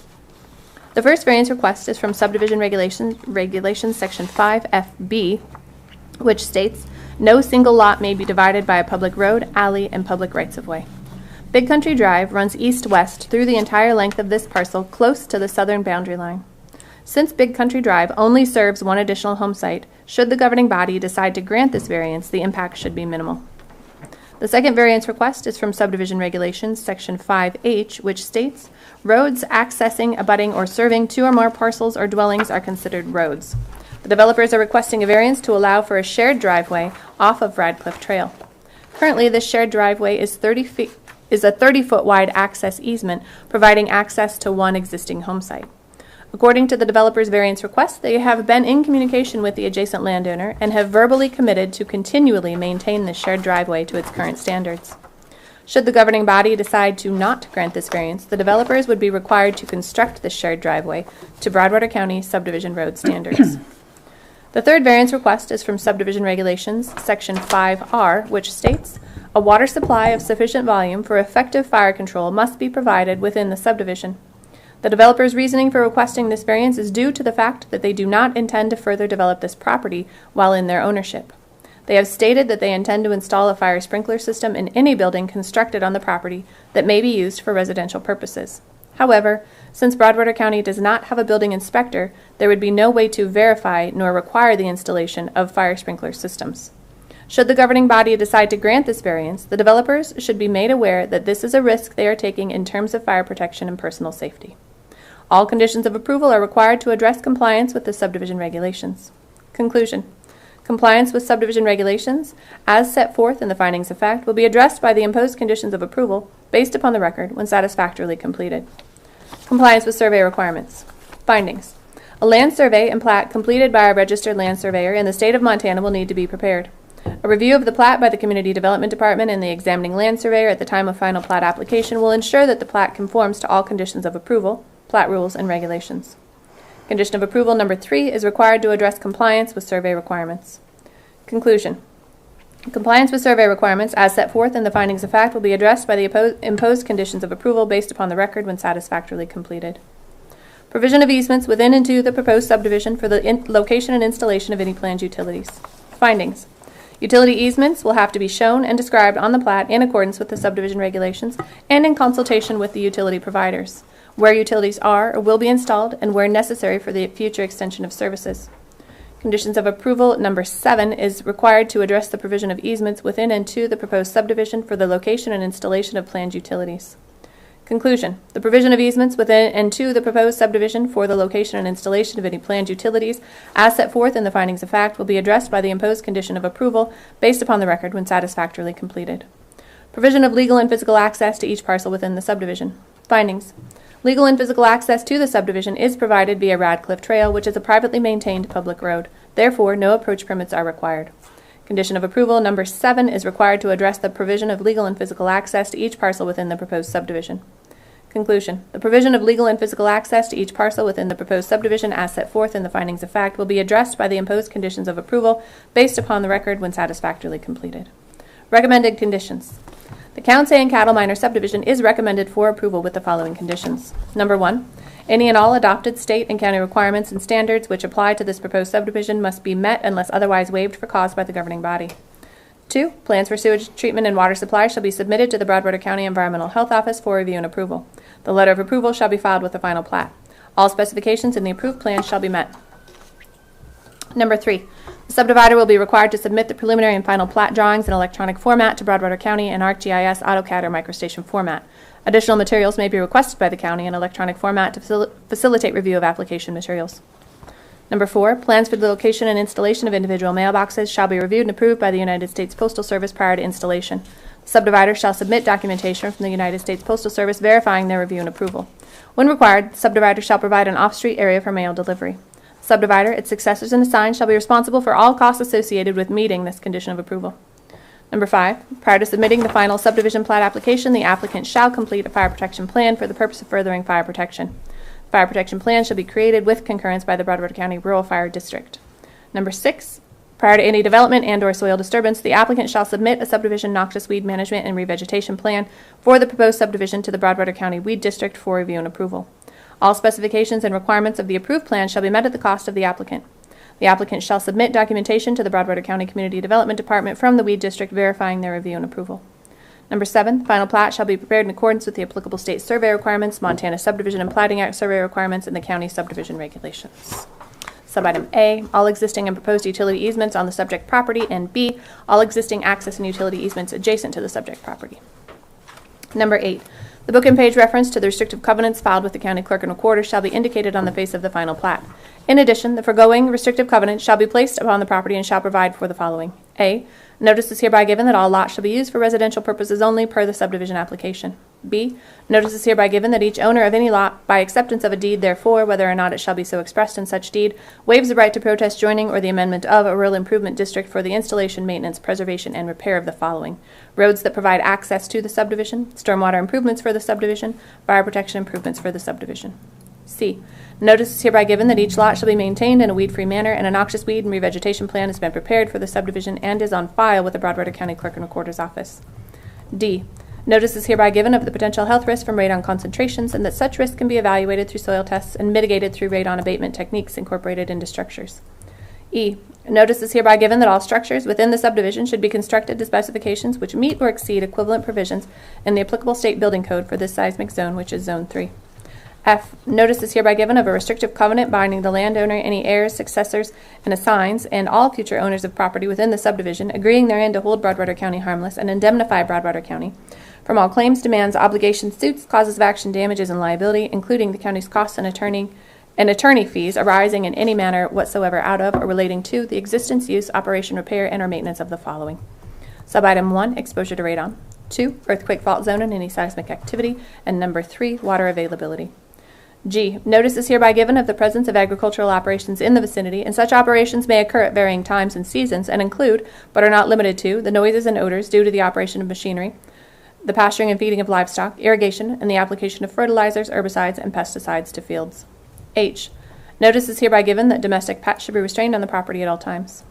The first variance request is from Subdivision Regulations Section 5FB, which states, no single lot may be divided by a public road, alley, and public rights-of-way. Big Country Drive runs east-west through the entire length of this parcel close to the southern boundary line. Since Big Country Drive only serves one additional home site, should the governing body decide to grant this variance, the impact should be minimal. The second variance request is from Subdivision Regulations Section 5H, which states, roads accessing, abutting, or serving 2 or more parcels or dwellings are considered roads. The developers are requesting a variance to allow for a shared driveway off of Radcliffe Trail. Currently, this shared driveway is a 30-foot wide access easement, providing access to one existing home site. According to the developer's variance request, they have been in communication with the adjacent landowner and have verbally committed to continually maintain the shared driveway to its current standards. Should the governing body decide to not grant this variance, the developers would be required to construct the shared driveway to Broadwater County subdivision road standards. The third variance request is from Subdivision Regulations, Section 5R, which states, "A water supply of sufficient volume for effective fire control must be provided within the subdivision." The developer's reasoning for requesting this variance is due to the fact that they do not intend to further develop this property while in their ownership. They have stated that they intend to install a fire sprinkler system in any building constructed on the property that may be used for residential purposes. However, since Broadwater County does not have a building inspector, there would be no way to verify nor require the installation of fire sprinkler systems. Should the governing body decide to grant this variance, the developers should be made aware that this is a risk they are taking in terms of fire protection and personal safety. All conditions of approval are required to address compliance with the subdivision regulations. Conclusion. Compliance with subdivision regulations, as set forth in the findings of fact, will be addressed by the imposed conditions of approval based upon the record when satisfactorily completed. Compliance with survey requirements. Findings. A land survey and plat completed by a registered land surveyor in the state of Montana will need to be prepared. A review of the plat by the Community Development Department and the examining land surveyor at the time of final plat application will ensure that the plat conforms to all conditions of approval, plat rules, and regulations. Condition of approval number 3 is required to address compliance with survey requirements. Conclusion. Compliance with survey requirements, as set forth in the findings of fact, will be addressed by the imposed conditions of approval based upon the record when satisfactorily completed. Provision of easements within and to the proposed subdivision for the location and installation of any planned utilities. Findings. Utility easements will have to be shown and described on the plat in accordance with the subdivision regulations and in consultation with the utility providers, where utilities are or will be installed, and where necessary for the future extension of services. Conditions of approval number 7 is required to address the provision of easements within and to the proposed subdivision for the location and installation of planned utilities. Conclusion. The provision of easements within and to the proposed subdivision for the location and installation of any planned utilities, as set forth in the findings of fact, will be addressed by the imposed condition of approval based upon the record when satisfactorily completed. Provision of legal and physical access to each parcel within the subdivision. Findings. Legal and physical access to the subdivision is provided via Radcliffe Trail, which is a privately maintained public road. Therefore, no approach permits are required. Condition of approval number 7 is required to address the provision of legal and physical access to each parcel within the proposed subdivision. Conclusion. The provision of legal and physical access to each parcel within the proposed subdivision, as set forth in the findings of fact, will be addressed by the imposed conditions of approval based upon the record when satisfactorily completed. Recommended conditions. The Council and Cattle Minor subdivision is recommended for approval with the following conditions. Number 1, any and all adopted state and county requirements and standards which apply to this proposed subdivision must be met unless otherwise waived for cause by the governing body. 2, plans for sewage treatment and water supply shall be submitted to the Broadwater County Environmental Health Office for review and approval. The letter of approval shall be filed with the final plat. All specifications in the approved plan shall be met. Number 3, the subdivider will be required to submit the preliminary and final plat drawings in electronic format to Broadwater County in ArcGIS, AutoCAD, or MicroStation format. Additional materials may be requested by the county in electronic format to facilitate review of application materials. Number 4, plans for the location and installation of individual mailboxes shall be reviewed and approved by the United States Postal Service prior to installation. The subdivider shall submit documentation from the United States Postal Service verifying their review and approval. When required, the subdivider shall provide an off-street area for mail delivery. The subdivider, its successors, and assigns shall be responsible for all costs associated with meeting this condition of approval. Number 5, prior to submitting the final subdivision plat application, the applicant shall complete a fire protection plan for the purpose of furthering fire protection. The fire protection plan shall be created with concurrence by the Broadwater County Rural Fire District. Number 6, prior to any development and/or soil disturbance, the applicant shall submit a subdivision noxious weed management and revegetation plan for the proposed subdivision to the Broadwater County Weed District for review and approval. All specifications and requirements of the approved plan shall be met at the cost of the applicant. The applicant shall submit documentation to the Broadwater County Community Development Department from the Weed District verifying their review and approval. Number 7, the final plat shall be prepared in accordance with the applicable state survey requirements, Montana Subdivision and Plating Act survey requirements, and the county subdivision regulations. Subitem A, all existing and proposed utility easements on the subject property, and B, all existing access and utility easements adjacent to the subject property. Number 8, the book and page reference to the restrictive covenants filed with the county clerk and recorder shall be indicated on the face of the final plat. In addition, the foregoing restrictive covenant shall be placed upon the property and shall provide for the following. A, notice is hereby given that all lots shall be used for residential purposes only per the subdivision application. B, notice is hereby given that each owner of any lot, by acceptance of a deed therefore, whether or not it shall be so expressed in such deed, waives the right to protest joining or the amendment of a rural improvement district for the installation, maintenance, preservation, and repair of the following: roads that provide access to the subdivision, stormwater improvements for the subdivision, fire protection improvements for the subdivision. C, notice is hereby given that each lot shall be maintained in a weed-free manner, and a noxious weed and revegetation plan has been prepared for the subdivision and is on file with the Broadwater County Clerk and Recorder's Office. D, notice is hereby given of the potential health risk from radon concentrations, and that such risk can be evaluated through soil tests and mitigated through radon abatement techniques incorporated into structures. E, notice is hereby given that all structures within the subdivision should be constructed to specifications which meet or exceed equivalent provisions in the applicable state building code for this seismic zone, which is Zone 3. F, notice is hereby given of a restrictive covenant binding the landowner, any heirs, successors, and assigns, and all future owners of property within the subdivision, agreeing therein to hold Broadwater County harmless and indemnify Broadwater County from all claims, demands, obligations, suits, causes of action, damages, and liability, including the county's costs and attorney fees arising in any manner whatsoever out of or relating to the existence, use, operation, repair, and or maintenance of the following. Subitem 1, exposure to radon. 2, earthquake fault zone and any seismic activity. And number 3, water availability. G, notice is hereby given of the presence of agricultural operations in the vicinity, and such operations may occur at varying times and seasons and include, but are not limited to, the noises and odors due to the operation of machinery, the pasturing and feeding of livestock, irrigation, and the application of fertilizers, herbicides, and pesticides to fields. H, notice is hereby given that domestic pets should be restrained on the property at all times.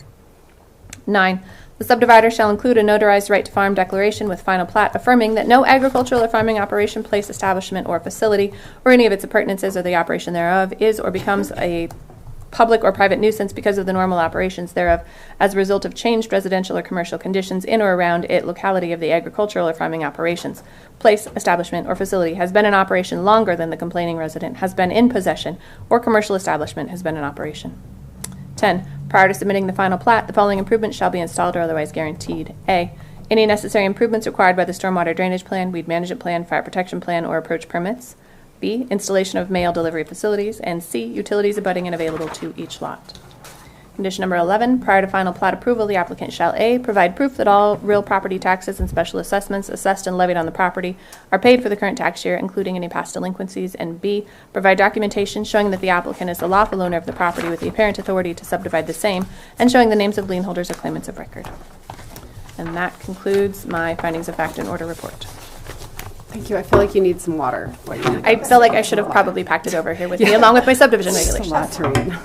9, the subdivider shall include a notarized right to farm declaration with final plat affirming that no agricultural or farming operation, place, establishment, or facility, or any of its appurtenances or the operation thereof, is or becomes a public or private nuisance because of the normal operations thereof as a result of changed residential or commercial conditions in or around it locality of the agricultural or farming operations. Place, establishment, or facility has been in operation longer than the complaining resident has been in possession, or commercial establishment has been in operation. 10. Prior to submitting the final plat, the following improvements shall be installed or otherwise guaranteed. A, any necessary improvements required by the stormwater drainage plan, weed management plan, fire protection plan, or approach permits. B, installation of mail delivery facilities. And C, utilities abutting and available to each lot. Condition number 11, prior to final plat approval, the applicant shall A, provide proof that all real property taxes and special assessments assessed and levied on the property are paid for the current tax year, including any past delinquencies, and B, provide documentation showing that the applicant is the lawful owner of the property with the apparent authority to subdivide the same, and showing the names of lien holders or claimants of record. And that concludes my findings of fact and order report. Thank you. I feel like you need some water. I feel like I should have probably packed it over here with me, along with my subdivision It's a regulations. lot to read.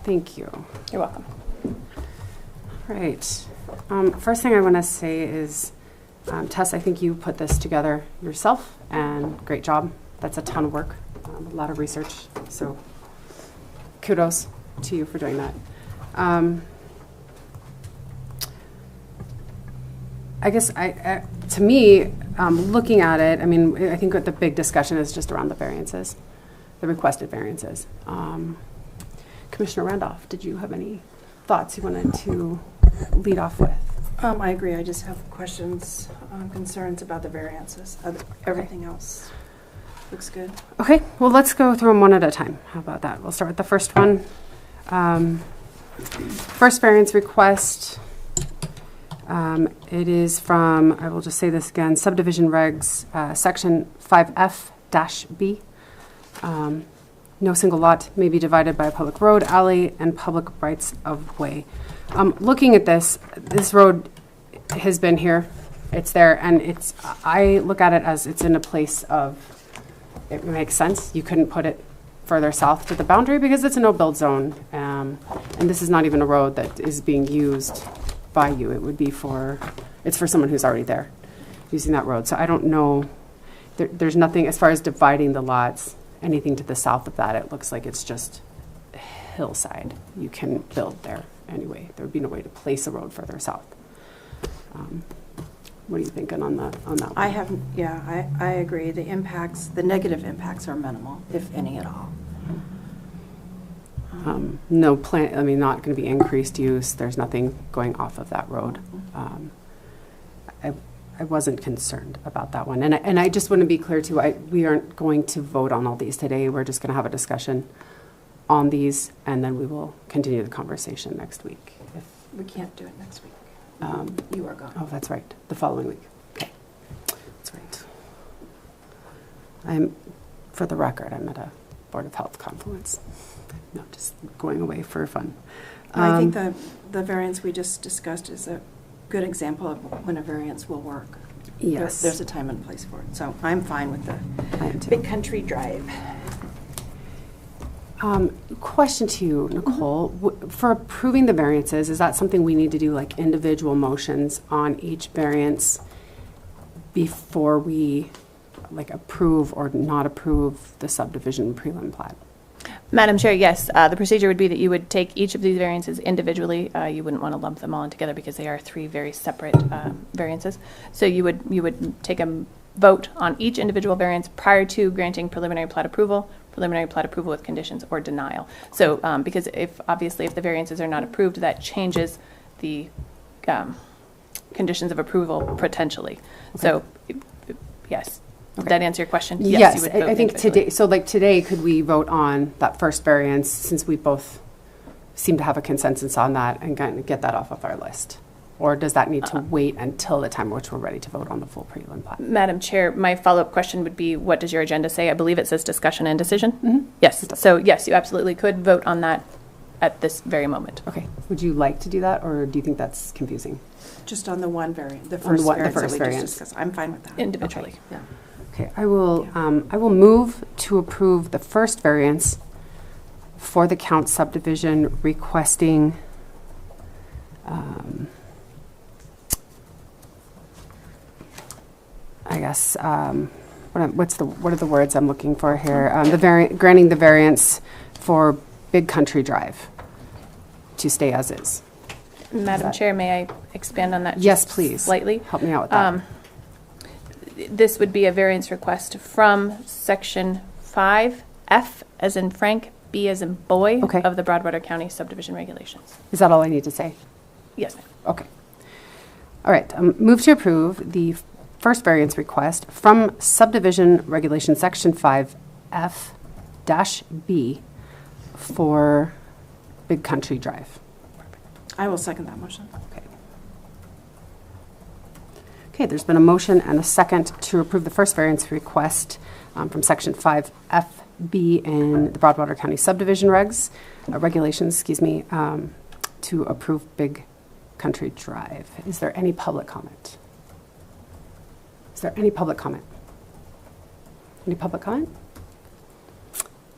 Thank you. You're welcome. Right. First thing I want to say is, Tess, I think you put this together yourself, and great job. That's a ton of work, a lot of research. So kudos to you for doing that. I guess to me, looking at it, I mean, I think what the big discussion is just around the variances, the requested variances. Commissioner Randolph, did you have any thoughts you wanted to lead off with? I agree. I just have questions, concerns about the variances. Everything else looks good. Okay, well, let's go through them one at a time. How about that? We'll start with the first one. First variance request. It is from, I will just say this again, subdivision regs, section 5F-B. No single lot may be divided by a public road, alley, and public rights of way. Looking at this road has been here, it's there, and I look at it as it's in a place of, it makes sense. You couldn't put it further south to the boundary because it's a no-build zone, and this is not even a road that is being used by you. It would be it's for someone who's already there using that road. So I don't know, there's nothing as far as dividing the lots. Anything to the south of that, it looks like it's just a hillside. You can build there anyway. There would be no way to place a road further south. What are you thinking on that one? I agree. The negative impacts are minimal, if any at all. No plan, I mean, not going to be increased use. There's nothing going off of that road. I wasn't concerned about that one. And I just want to be clear too, we aren't going to vote on all these today. We're just going to have a discussion on these, and then we will continue the conversation next week. We can't do it next week. You are gone. Oh, that's right. The following week. Okay. That's Great. For the record, I'm at a Board of Health confluence. Not just going away for fun. I think the variance we just discussed is a good example of when a variance will work. Yes. There's a time and place for it. So I'm fine with I am the too. Big Country Drive. Question to you, Nicole. For approving the variances, is that something we need to do, like individual motions on each variance before we like approve or not approve the subdivision prelim plat? Madam Chair, yes, the procedure would be that you would take each of these variances individually. You wouldn't want to lump them all in together because they are three very separate variances. So you would take a vote on each individual variance prior to granting preliminary plat approval with conditions, or denial. So because obviously if the variances are not approved, that changes the conditions of approval potentially. Okay. So yes. Did Okay. that answer your question? Yes, you would vote I think individually. today, so like today, could we vote on that first variance, since we both seem to have a consensus on that, and kind of get that off of our list? Or does that need to wait until the time which we're ready to vote on the full prelim plat? Madam Chair, my follow-up question would be, what does your agenda say? I believe it says discussion and decision. Yes, so yes, you absolutely could vote on that at this very moment. Okay, would you like to do that, or do you think that's confusing? Just on the one variant, the On first the one- the variance that first we variance. just discussed. I'm fine with that. Individually. Yeah. Okay, I will move to approve the first variance for the Count subdivision requesting I guess what are the words I'm looking for here? Granting the variance for Big Country Drive to stay as is. Madam Chair, may I expand on that Yes, just please. slightly? Help me out with that. This would be a variance request from Section 5, F as in Frank, B as in boy, Okay. of the Broadwater County subdivision regulations. Is that all I need to say? Yes, ma'am. Okay. All right. Move to approve the first variance request from subdivision regulation section 5F-B for Big Country Drive. I will second that motion. Okay. Okay, there's been a motion and a second to approve the first variance request from section 5F-B in the Broadwater County subdivision regulations, to approve Big Country Drive. Is there any public comment? Is there any public comment? Any public comment?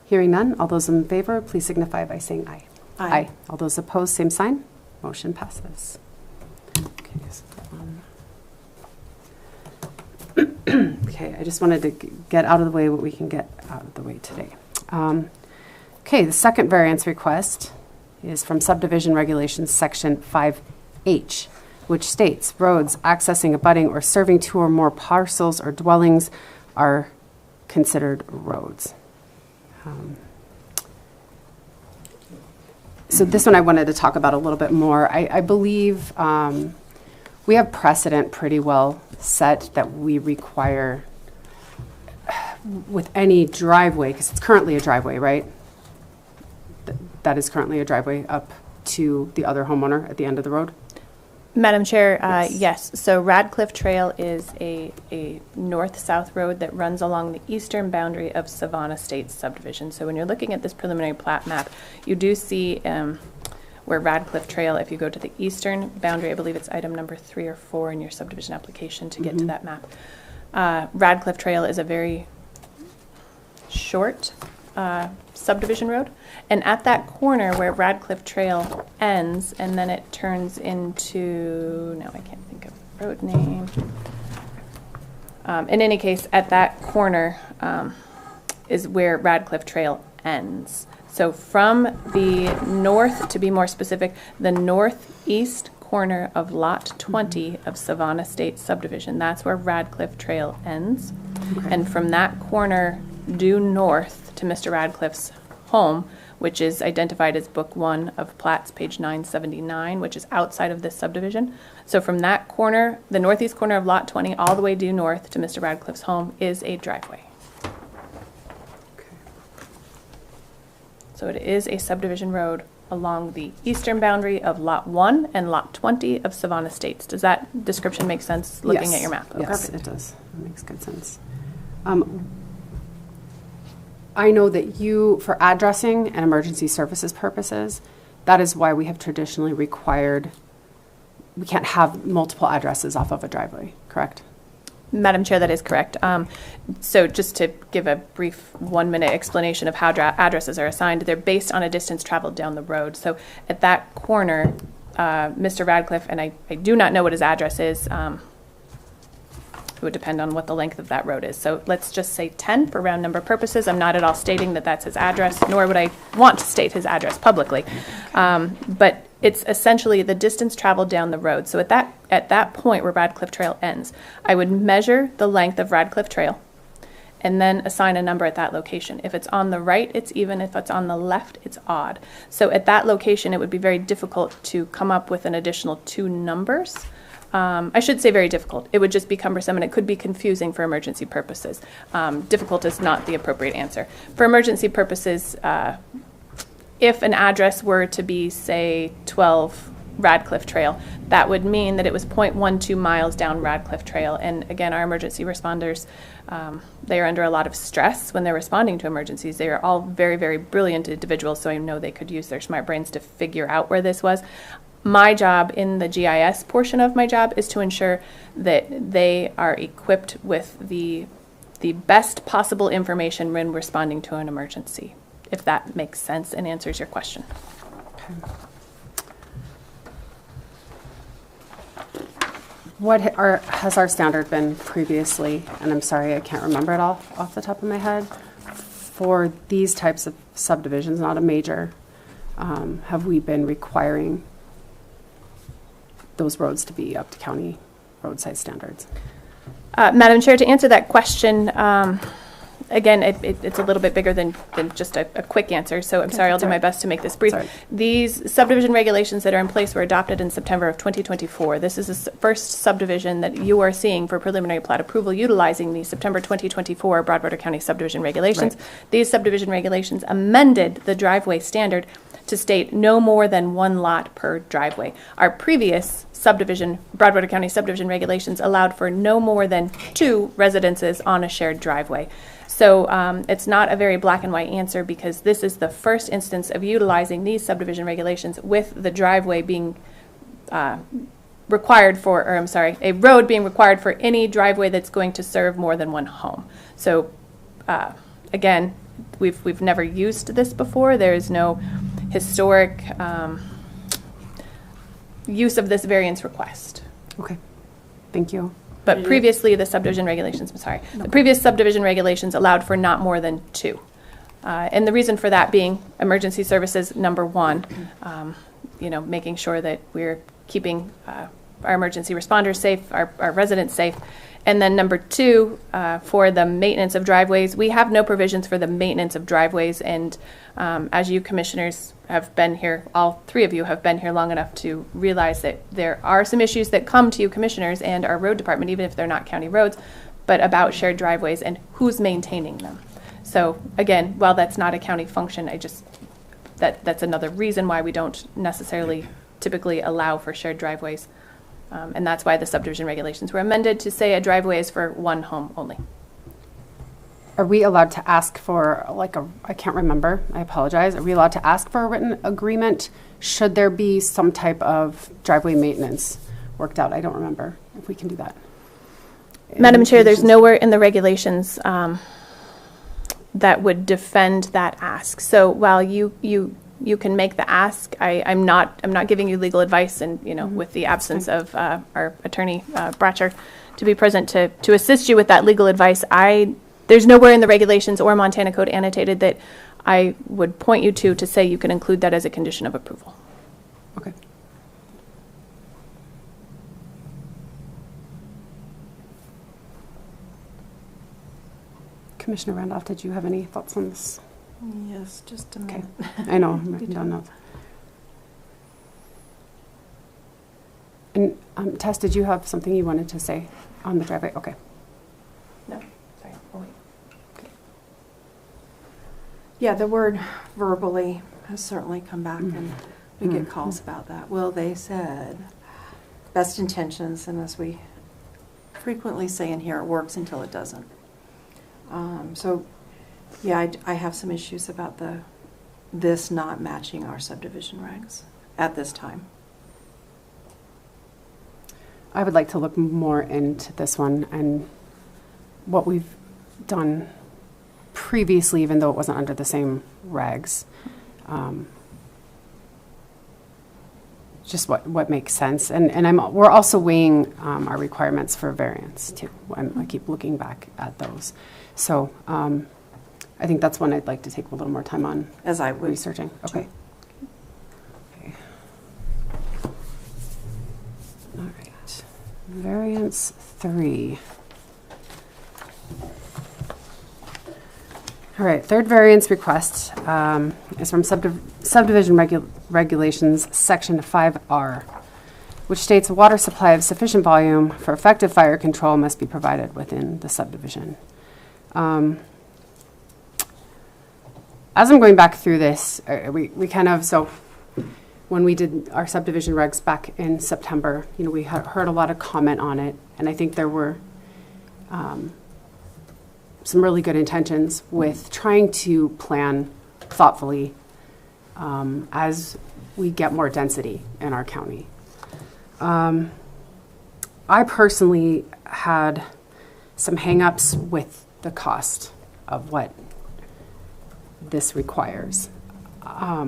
Hearing none, all those in favor, please signify by saying aye. Aye. All those opposed, same sign. Motion passes. Okay, so, okay, I just wanted to get out of the way what we can get out of the way today. Okay, the second variance request is from subdivision regulations section 5H, which states roads accessing, abutting, or serving two or more parcels or dwellings are considered roads. So this one I wanted to talk about a little bit more. I believe we have precedent pretty well set that we require with any driveway, because it's currently a driveway, right? That is currently a driveway up to the other homeowner at the end of the road? Madam Chair, Yes. yes. So Radcliffe Trail is a north-south road that runs along the eastern boundary of Savannah State subdivision. So when you're looking at this preliminary plat map, you do see where Radcliffe Trail, if you go to the eastern boundary, I believe it's item number 3 or 4 in your subdivision application to get to that map. Radcliffe Trail is a very short subdivision road. And at that corner where Radcliffe Trail ends, and then it turns into, now I can't think of the road name. In any case, at that corner is where Radcliffe Trail ends. So from the north, to be more specific, the northeast corner of Lot 20 of Savannah State subdivision, that's where Radcliffe Trail ends. Okay. And from that corner due north to Mr. Radcliffe's home, which is identified as Book 1 of Plats, page 979, which is outside of this subdivision. So from that corner, the northeast corner of Lot 20, all the way due north to Mr. Radcliffe's home is a driveway. So it is a subdivision road along the eastern boundary of Lot 1 and Lot 20 of Savannah Estates. Does that description make sense looking at your map? Okay. Yes, it does. It makes good sense. I know that you, for addressing and emergency services purposes, that is why we have traditionally required, we can't have multiple addresses off of a driveway, correct? Madam Chair, that is correct. So just to give a brief 1-minute explanation of how addresses are assigned, they're based on a distance traveled down the road. So at that corner, Mr. Radcliffe, and I do not know what his address is, it would depend on what the length of that road is. So let's just say 10 for round number purposes. I'm not at all stating that that's his address, nor would I want to state his address publicly. But it's essentially the distance traveled down the road. So at that point where Radcliffe Trail ends, I would measure the length of Radcliffe Trail and then assign a number at that location. If it's on the right, it's even. If it's on the left, it's odd. So at that location, it would be very difficult to come up with an additional 2 numbers. I should say very difficult. It would just be cumbersome, and it could be confusing for emergency purposes. Difficult is not the appropriate answer. For emergency purposes, if an address were to be, say, 12 Radcliffe Trail, that would mean that it was 0.12 miles down Radcliffe Trail. And again, our emergency responders, they are under a lot of stress when they're responding to emergencies. They are all very, very brilliant individuals, so I know they could use their smart brains to figure out where this was. My job in the GIS portion of my job is to ensure that they are equipped with the best possible information when responding to an emergency, if that makes sense and answers your question. Okay. What has our standard been previously, and I'm sorry, I can't remember it all off the top of my head, for these types of subdivisions, not a major, have we been requiring those roads to be up to county roadside standards? Madam Chair, to answer that question, again, it's a little bit bigger than just a quick answer, so I'm sorry, I'll do my best to make this brief. Sorry. These subdivision regulations that are in place were adopted in September of 2024. This is the first subdivision that you are seeing for preliminary plat approval utilizing the September 2024 Broadwater County subdivision regulations. Right. These subdivision regulations amended the driveway standard to state no more than 1 lot per driveway. Our previous subdivision, Broadwater County subdivision regulations allowed for no more than 2 residences on a shared driveway. So it's not a very black and white answer, because this is the first instance of utilizing these subdivision regulations with the driveway being required for, or I'm sorry, a road being required for any driveway that's going to serve more than 1 home. So again, we've never used this before. There is no historic use of this variance request. Okay, thank you. But previously, the subdivision regulations, I'm sorry, the previous subdivision regulations allowed for not more than 2. And the reason for that being emergency services, number 1, making sure that we're keeping our emergency responders safe, our residents safe. And then number 2, for the maintenance of driveways, we have no provisions for the maintenance of driveways. And as you commissioners have been here, all 3 of you have been here long enough to realize that there are some issues that come to you commissioners and our road department, even if they're not county roads, but about shared driveways and who's maintaining them. So again, while that's not a county function, that's another reason why we don't necessarily typically allow for shared driveways. And that's why the subdivision regulations were amended to say a driveway is for 1 home only. Are we allowed to ask for, I can't remember, I apologize. Are we allowed to ask for a written agreement? Should there be some type of driveway maintenance worked out? I don't remember if we can do that. Madam Chair, there's nowhere in the regulations that would defend that ask. So while you can make the ask, I'm not giving you legal advice, and with the absence of our attorney Bratcher to be present to assist you with that legal advice, there's nowhere in the regulations or Montana Code annotated that I would point you to say you can include that as a condition of approval. Okay. Commissioner Randolph, did you have any thoughts on this? Yes, just a Okay. minute. I know, I'm writing down notes. And Tess, did you have something you wanted to say on the driveway? Okay. No, sorry. Oh, wait. Yeah, the word verbally has certainly come back, and we get calls about that. Well, they said, best intentions, and as we frequently say in here, it works until it doesn't. So, yeah, I have some issues about this not matching our subdivision regs at this time. I would like to look more into this one and what we've done previously, even though it wasn't under the same regs. Just what makes sense. And we're also weighing our requirements for variance too. I keep looking back at those. So I think that's one I'd like to take a little more time on. As I would. Researching. Okay. All right. Variance 3. All right, third variance request is from subdivision regulations, section 5R, which states a water supply of sufficient volume for effective fire control must be provided within the subdivision. As I'm going back through this, we kind of, so when we did our subdivision regs back in September, you know, we heard a lot of comment on it, and I think there were some really good intentions with trying to plan thoughtfully as we get more density in our county. I personally had some hang-ups with the cost of what this requires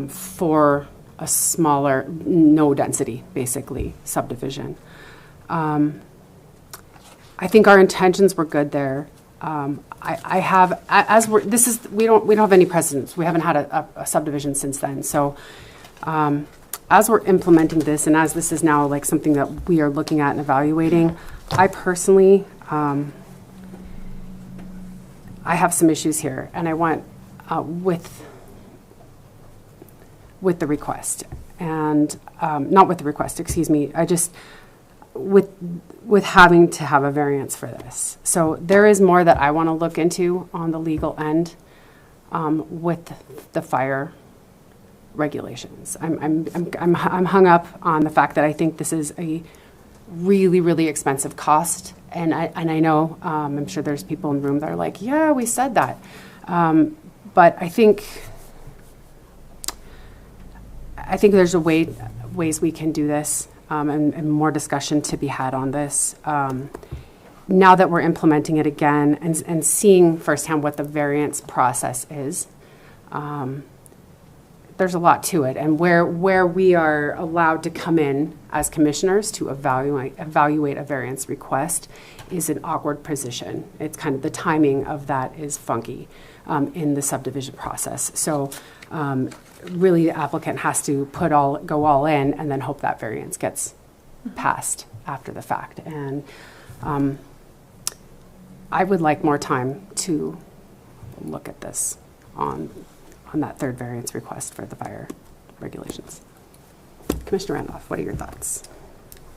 for a smaller, no density, basically, subdivision. I think our intentions were good there. I have, as we're, this is, we don't have any precedents. We haven't had a subdivision since then. So as we're implementing this, and as this is now like something that we are looking at and evaluating, I personally, I have some issues here, and I want with the request, and not with the request, excuse me. I just with having to have a variance for this. So there is more that I want to look into on the legal end with the fire regulations. I'm hung up on the fact that I think this is a really, really expensive cost, and I know I'm sure there's people in the room that are like, yeah, we said that, but I think there's ways we can do this. And more discussion to be had on this. Now that we're implementing it again and seeing firsthand what the variance process is, there's a lot to it. And where we are allowed to come in as commissioners to evaluate a variance request is an awkward position. It's kind of the timing of that is funky in the subdivision process. So really the applicant has to go all in and then hope that variance gets passed after the fact. And I would like more time to look at this on that third variance request for the fire regulations. Commissioner Randolph, what are your thoughts?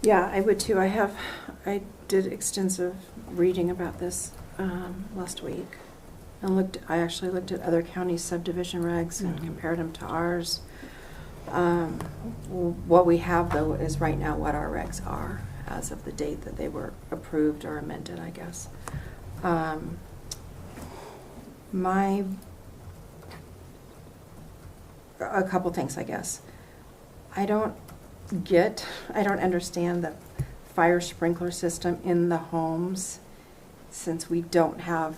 Yeah, I would too. I did extensive reading about this last week. And I actually looked at other county subdivision regs and compared them to ours. What we have, though, is right now what our regs are as of the date that they were approved or amended, I guess. A couple things, I guess. I don't understand the fire sprinkler system in the homes, since we don't have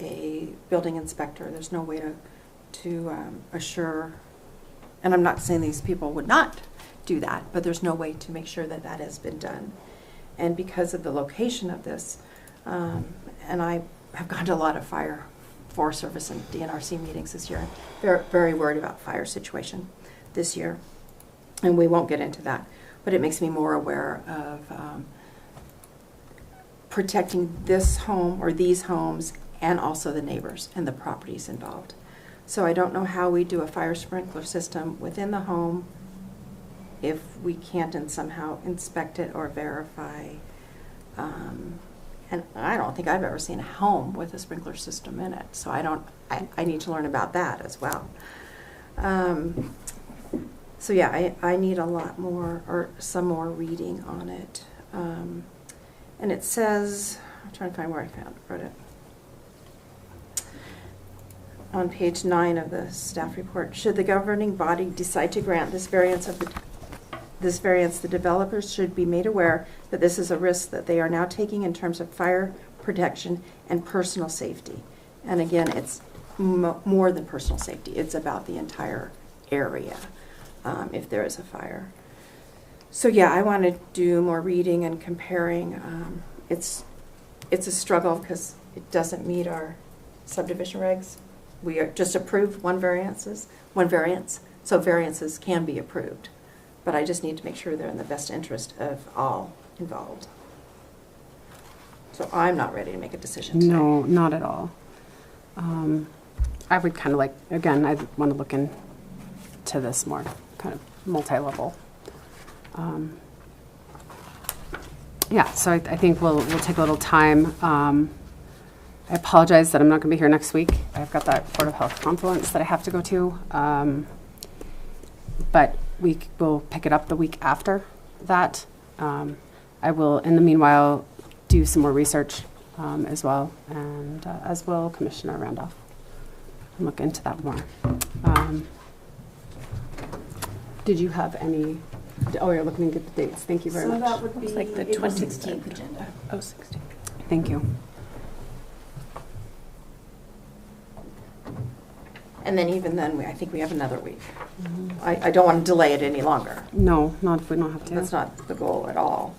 a building inspector. There's no way to assure, and I'm not saying these people would not do that, but there's no way to make sure that that has been done. And because of the location of this, and I have gone to a lot of fire, Forest Service and DNRC meetings this year. Very, very worried about fire situation this year, and we won't get into that, but it makes me more aware of protecting this home or these homes and also the neighbors and the properties involved. So I don't know how we do a fire sprinkler system within the home if we can't somehow inspect it or verify. And I don't think I've ever seen a home with a sprinkler system in it. So I need to learn about that as well. So yeah, I need a lot more, or some more reading on it. And it says, I'm trying to find where I wrote it. On page 9 of the staff report, should the governing body decide to grant this variance, the developers should be made aware that this is a risk that they are now taking in terms of fire protection and personal safety. And again, it's more than personal safety. It's about the entire area if there is a fire. So yeah, I want to do more reading and comparing. It's a struggle because it doesn't meet our subdivision regs. We are just approved one variance, so variances can be approved. But I just need to make sure they're in the best interest of all involved. So I'm not ready to make a decision today. No, not at all. I would kind of like, again, I want to look into this more, kind of multi-level. Yeah, so I think we'll take a little time. I apologize that I'm not going to be here next week. I've got that Board of Health conference that I have to go to. But we will pick it up the week after that. I will, in the meanwhile, do some more research as well, and as will Commissioner Randolph. And look into that more. Did you have any? Oh, you're looking to get the dates. Thank you very much. So that would be It's like the April 16th 16th agenda. Oh, 16. Thank you. And then even then, I think we have another week. I don't want to delay it any longer. No, not if we don't have to. That's not the goal at all.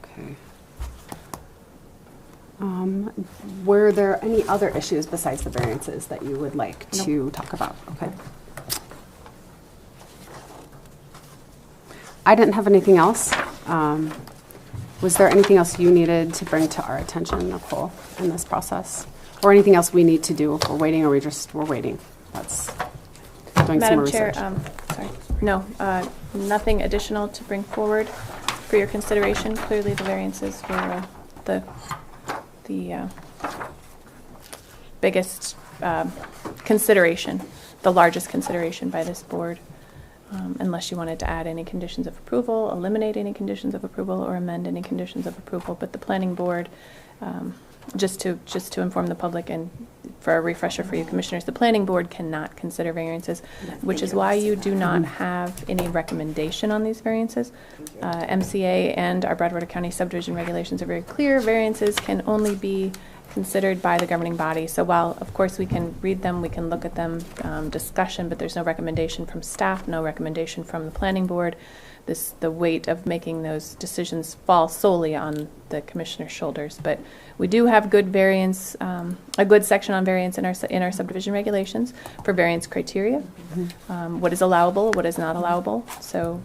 Okay. Were there any other issues besides the variances that you would like to talk about? Okay. I didn't have anything else. Was there anything else you needed to bring to our attention, Nicole, in this process? Or anything else we need to do if we're waiting, or we're waiting? That's doing some more Madam Chair, research. sorry. No, nothing additional to bring forward for your consideration. Clearly, the variances were the biggest consideration, the largest consideration by this board. Unless you wanted to add any conditions of approval, eliminate any conditions of approval, or amend any conditions of approval. But the planning board, just to inform the public and for a refresher for you commissioners, the planning board cannot consider variances, which is why you do not have any recommendation on these variances. MCA and our Broadwater County subdivision regulations are very clear. Variances can only be considered by the governing body. So while, of course, we can read them, we can look at them, discussion, but there's no recommendation from staff, no recommendation from the planning board. The weight of making those decisions falls solely on the commissioner's shoulders. But we do have good variance, a good section on variance in our subdivision regulations for variance criteria, what is allowable, what is not allowable. So,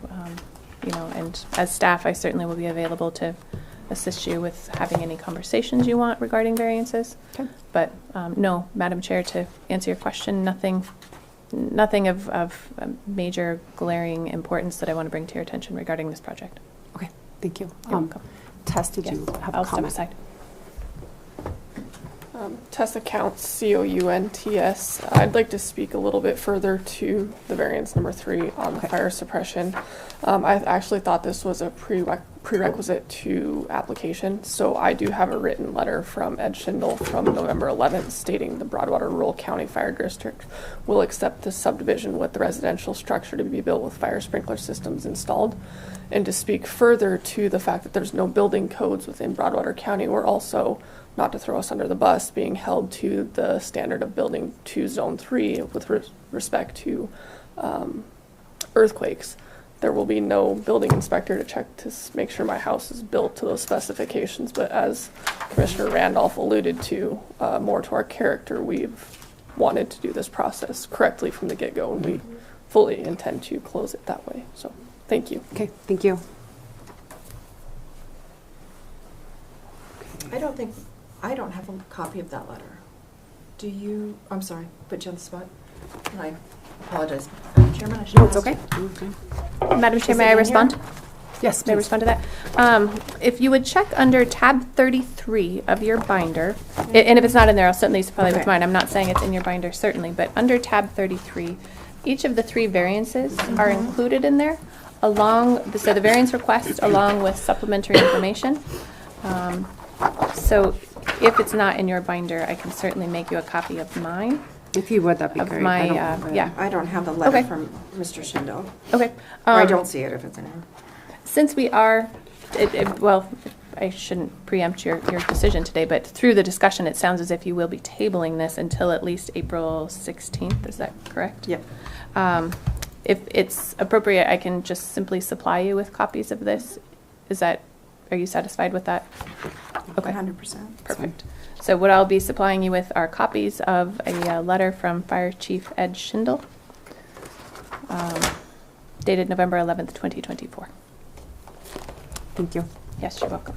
and as staff, I certainly will be available to assist you with having any conversations you want regarding variances. Okay. But no, Madam Chair, to answer your question, nothing of major glaring importance that I want to bring to your attention regarding this project. Okay, thank you. You're welcome. Tess, did you have a I'll step comment? aside. Tessa Counts, C-O-U-N-T-S. I'd like to speak a little bit further to the variance number 3 on the fire suppression. I actually thought this was a prerequisite to application, so I do have a written letter from Ed Schindel from November 11th stating the Broadwater Rural County Fire District will accept the subdivision with the residential structure to be built with fire sprinkler systems installed. And to speak further to the fact that there's no building codes within Broadwater County, we're also, not to throw us under the bus, being held to the standard of building to Zone 3 with respect to earthquakes. There will be no building inspector to check to make sure my house is built to those specifications. But as Commissioner Randolph alluded to, more to our character, we've wanted to do this process correctly from the get-go, and we fully intend to close it that way. So, thank you. Okay, thank you. I don't have a copy of that letter. Do you? I'm sorry, put you on the spot. I apologize. Chairman, I should No, have it's asked okay. you. Madam Chair, Is may it I in respond? here? Yes, May I please. respond to that? If you would check under tab 33 of your binder, and if it's not in there, I'll certainly supply it with Okay. mine. I'm not saying it's in your binder, certainly, but under tab 33, each of the 3 variances are included in there, so the variance request along with supplementary information. So if it's not in your binder, I can certainly make you a copy of mine. If you would, that'd be Of great. my, I don't have it. yeah. I don't have the letter Okay. from Mr. Schindel. Okay. Or I Um, don't see it if it's in there. Since we are, well, I shouldn't preempt your decision today, but through the discussion, it sounds as if you will be tabling this until at least April 16th. Is that correct? Yep. If it's appropriate, I can just simply supply you with copies of this. Are you satisfied with that? Okay. 100%. Perfect. So what I'll be supplying you with are copies of a letter from Fire Chief Ed Schindel, dated November 11th, 2024. Thank you. Yes, you're welcome.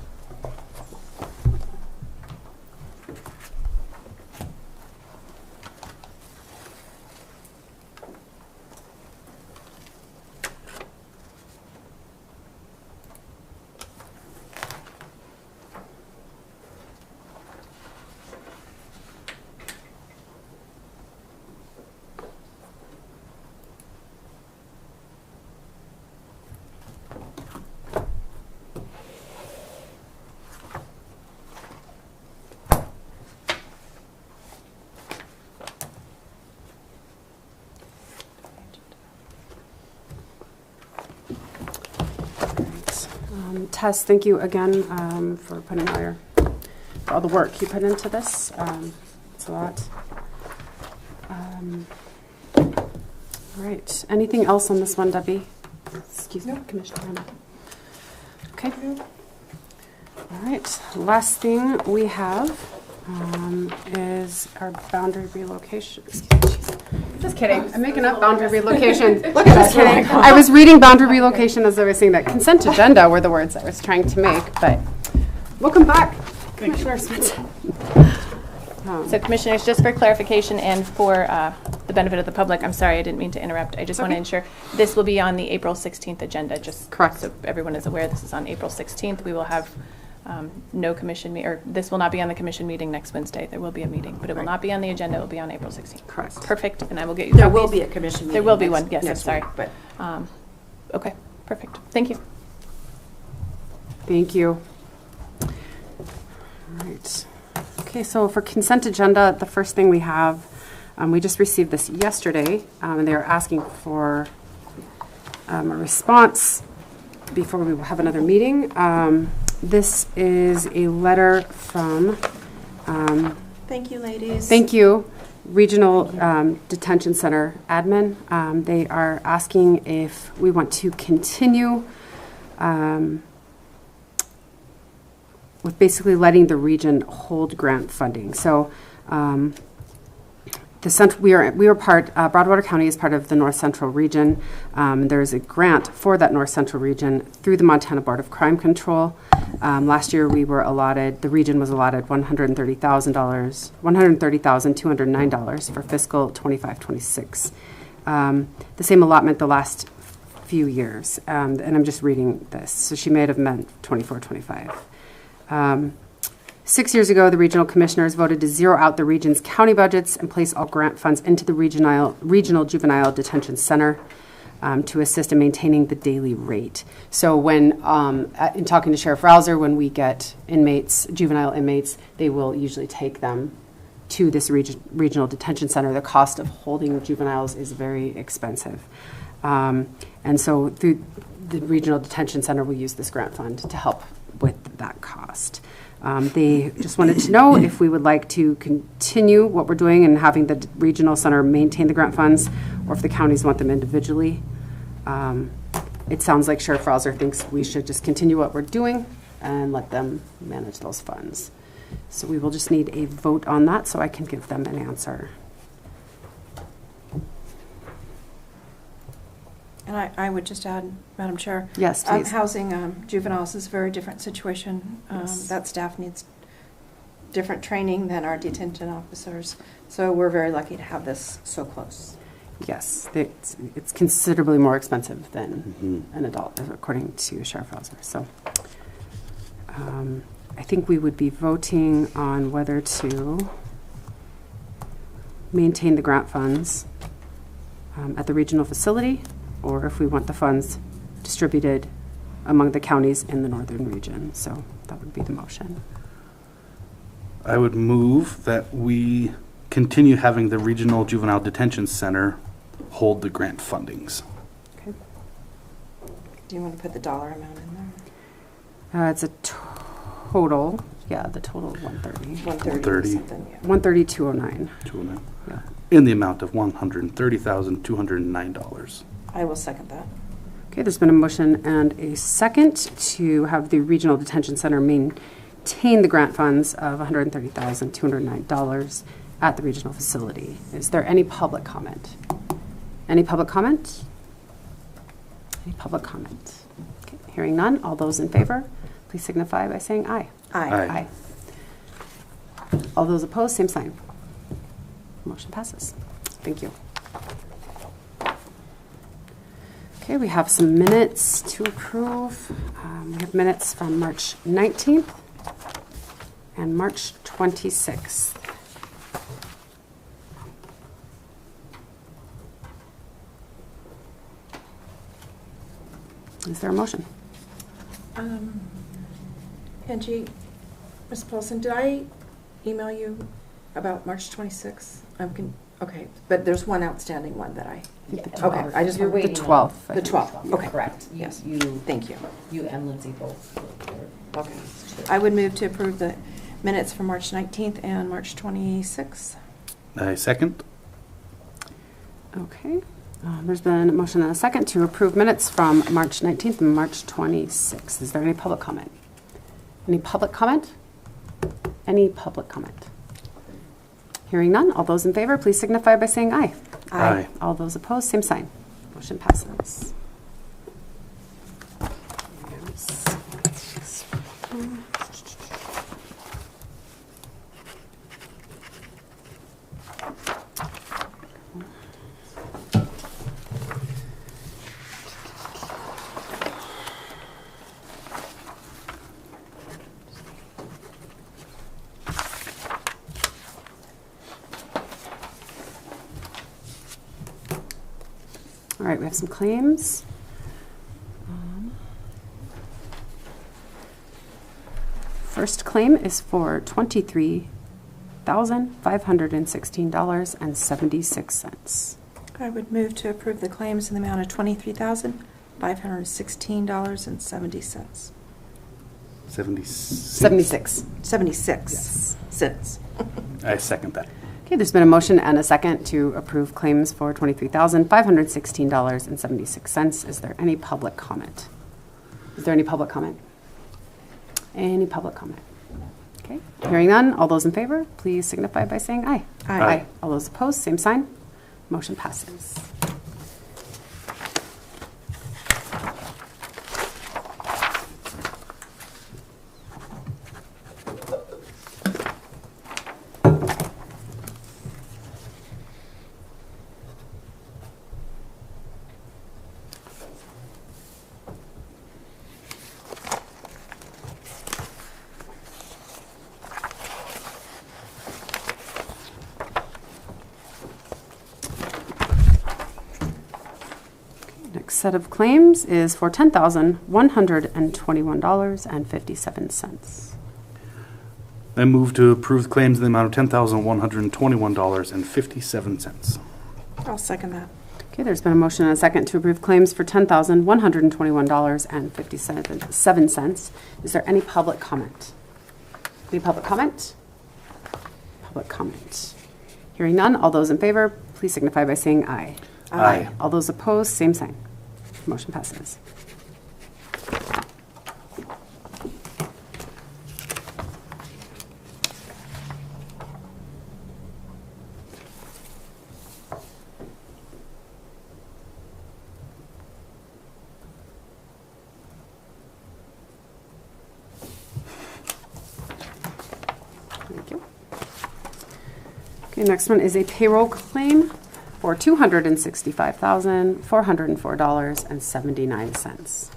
Tess, thank you again for putting for all the work you put into this. It's a lot. All right. Anything else on this one, Debbie? Excuse me, Commissioner Hanna. Okay. All right. Last thing we have is our boundary relocation. Just kidding. I'm making up boundary relocation. Just kidding. I was reading boundary relocation as I was saying that. Consent agenda were the words I was trying to make, but welcome back, Commissioner Smith. So Commissioners, just for clarification and for the benefit of the public, I'm sorry, I didn't mean to interrupt. I just want to ensure this will be on the April 16th agenda, just Correct. so everyone is aware this is on April 16th. We will have no commission or this will not be on the commission meeting next Wednesday. There will be a meeting, but it will not be on the agenda. It will be on April 16th. Correct. Perfect, and I will get you There copies. will be a commission meeting. There will be next- one, yes, I'm next sorry. week, But Okay, perfect. Thank you. Thank you. All right. Okay, so for consent agenda, the first thing we have, we just received this yesterday, and they're asking for a response before we have another meeting. This is a letter from, thank you, ladies. thank you, Regional Detention Center admin. They are asking if we want to continue with basically letting the region hold grant funding. So we are part, Broadwater County is part of the North Central region. There's a grant for that North Central region through the Montana Board of Crime Control. Last year the region was allotted $130,209 for fiscal 25-26. The same allotment the last few years. And I'm just reading this. So she may have meant 24-25. 6 years ago, the regional commissioners voted to zero out the region's county budgets and place all grant funds into the regional juvenile detention center to assist in maintaining the daily rate. So when, in talking to Sheriff Rouser, when we get inmates, juvenile inmates, they will usually take them to this regional detention center. The cost of holding juveniles is very expensive. And so through the regional detention center, we use this grant fund to help with that cost. They just wanted to know if we would like to continue what we're doing and having the regional center maintain the grant funds, or if the counties want them individually. It sounds like Sheriff Rouser thinks we should just continue what we're doing and let them manage those funds. So we will just need a vote on that so I can give them an answer. And I would just add, Madam Chair. Yes, please. Housing juveniles is a very different situation. Yes. That staff needs different training than our detention officers. So we're very lucky to have this so close. Yes, it's considerably more expensive than an adult, according to Sheriff Hauser. So I think we would be voting on whether to maintain the grant funds at the regional facility, or if we want the funds distributed among the counties in the northern region. So that would be the motion. I would move that we continue having the Regional Juvenile Detention Center hold the grant fundings. Okay. Do you want to put the dollar amount in there? It's a total, the total is 130. 130 or 130. something, yeah. 130,209. 209. Yeah. In the amount of $130,209. I will second that. Okay, there's been a motion and a second to have the Regional Detention Center maintain the grant funds of $130,209 at the regional facility. Is there any public comment? Any public comment? Any public comment? Okay, hearing none. All those in favor, please signify by saying aye. Aye. Aye. All those opposed, same sign. Motion passes. Thank you. Okay, we have some minutes to approve. We have minutes from March 19th and March 26th. Is there a motion? Angie, Ms. Paulson, did I email you about March 26th? Okay, but there's one outstanding one that I, okay, I just, You're The waiting. 12th. the 12th, okay. Correct. Yes. You, Thank you. you and Lindsay both. Okay. I would move to approve the minutes for March 19th and March 26th. I second. Okay. There's been a motion and a second to approve minutes from March 19th and March 26th. Is there any public comment? Any public comment? Any public comment? Hearing none. All those in favor, please signify by saying aye. Aye. All those opposed, same sign. Motion passes. All right, we have some claims. First claim is for $23,516.76. I would move to approve the claims in the amount of $23,516.70. 76. 76 Yes. cents. I second that. Okay, there's been a motion and a second to approve claims for $23,516.76. Is there any public comment? Is there any public comment? Any public comment? Okay, hearing none. All those in favor, please signify by saying aye. Aye. All those opposed, same sign. Motion passes. Next set of claims is for $10,121.57. I move to approve claims in the amount of $10,121.57. I'll second that. Okay, there's been a motion and a second to approve claims for $10,121.57. Is there any public comment? Any public comment? Public comment. Hearing none, all those in favor, please signify by saying aye. Aye. All those opposed, same sign. Motion passes. Thank you. Okay, next one is a payroll claim for $265,404.79.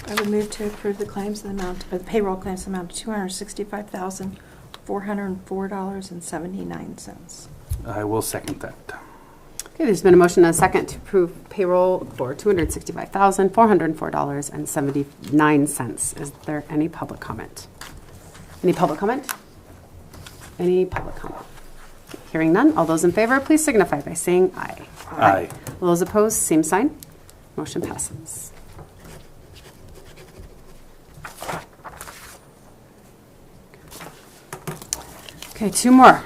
I would move to approve the claims in the amount, the payroll claims in the amount of $265,404.79. I will second that. Okay, there's been a motion and a second to approve payroll for $265,404.79. Is there any public comment? Any public comment? Any public comment? Hearing none, all those in favor, please signify by saying aye. Aye. All those opposed, same sign. Motion passes. Okay, two more.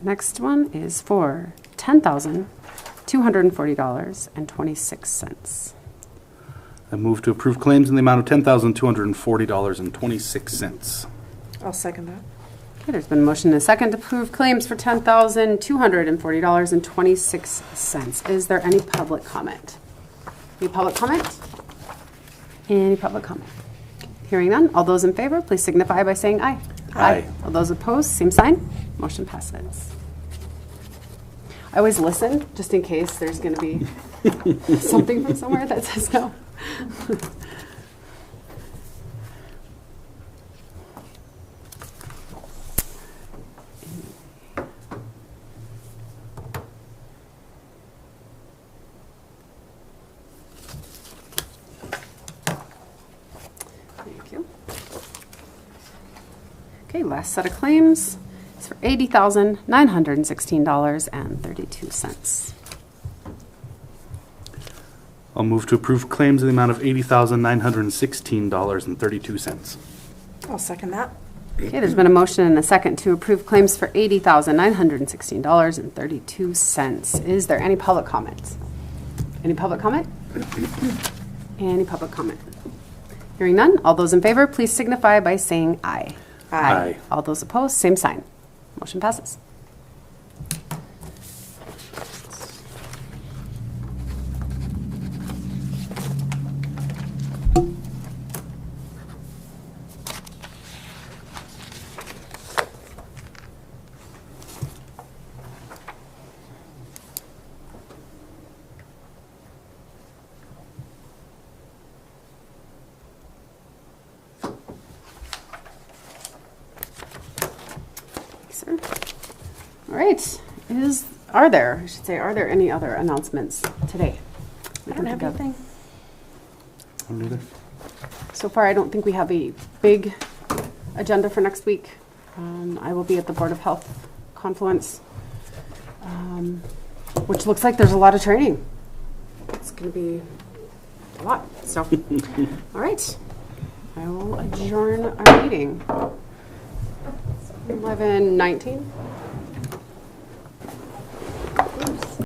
Next one is for $10,240.26. I move to approve claims in the amount of $10,240.26. I'll second that. Okay, there's been a motion and a second to approve claims for $10,240.26. Is there any public comment? Any public comment? Any public comment? Hearing none, all those in favor, please signify by saying aye. Aye. All those opposed, same sign. Motion passes. I always listen, just in case there's going to be something from somewhere that says no. Thank you. Okay, last set of claims is for $80,916.32. I'll move to approve claims in the amount of $80,916.32. I'll second that. Okay, there's been a motion and a second to approve claims for $80,916.32. Is there any public comment? Any public comment? Any public comment? Hearing none, all those in favor, please signify by saying aye. Aye. All those opposed, same sign. Motion passes. Sir. All right. Are there any other announcements today? I don't have anything. I don't either. So far, I don't think we have a big agenda for next week. I will be at the Board of Health Confluence, which looks like there's a lot of training. It's going to be a lot. So, all right. I will adjourn our meeting. 11:19.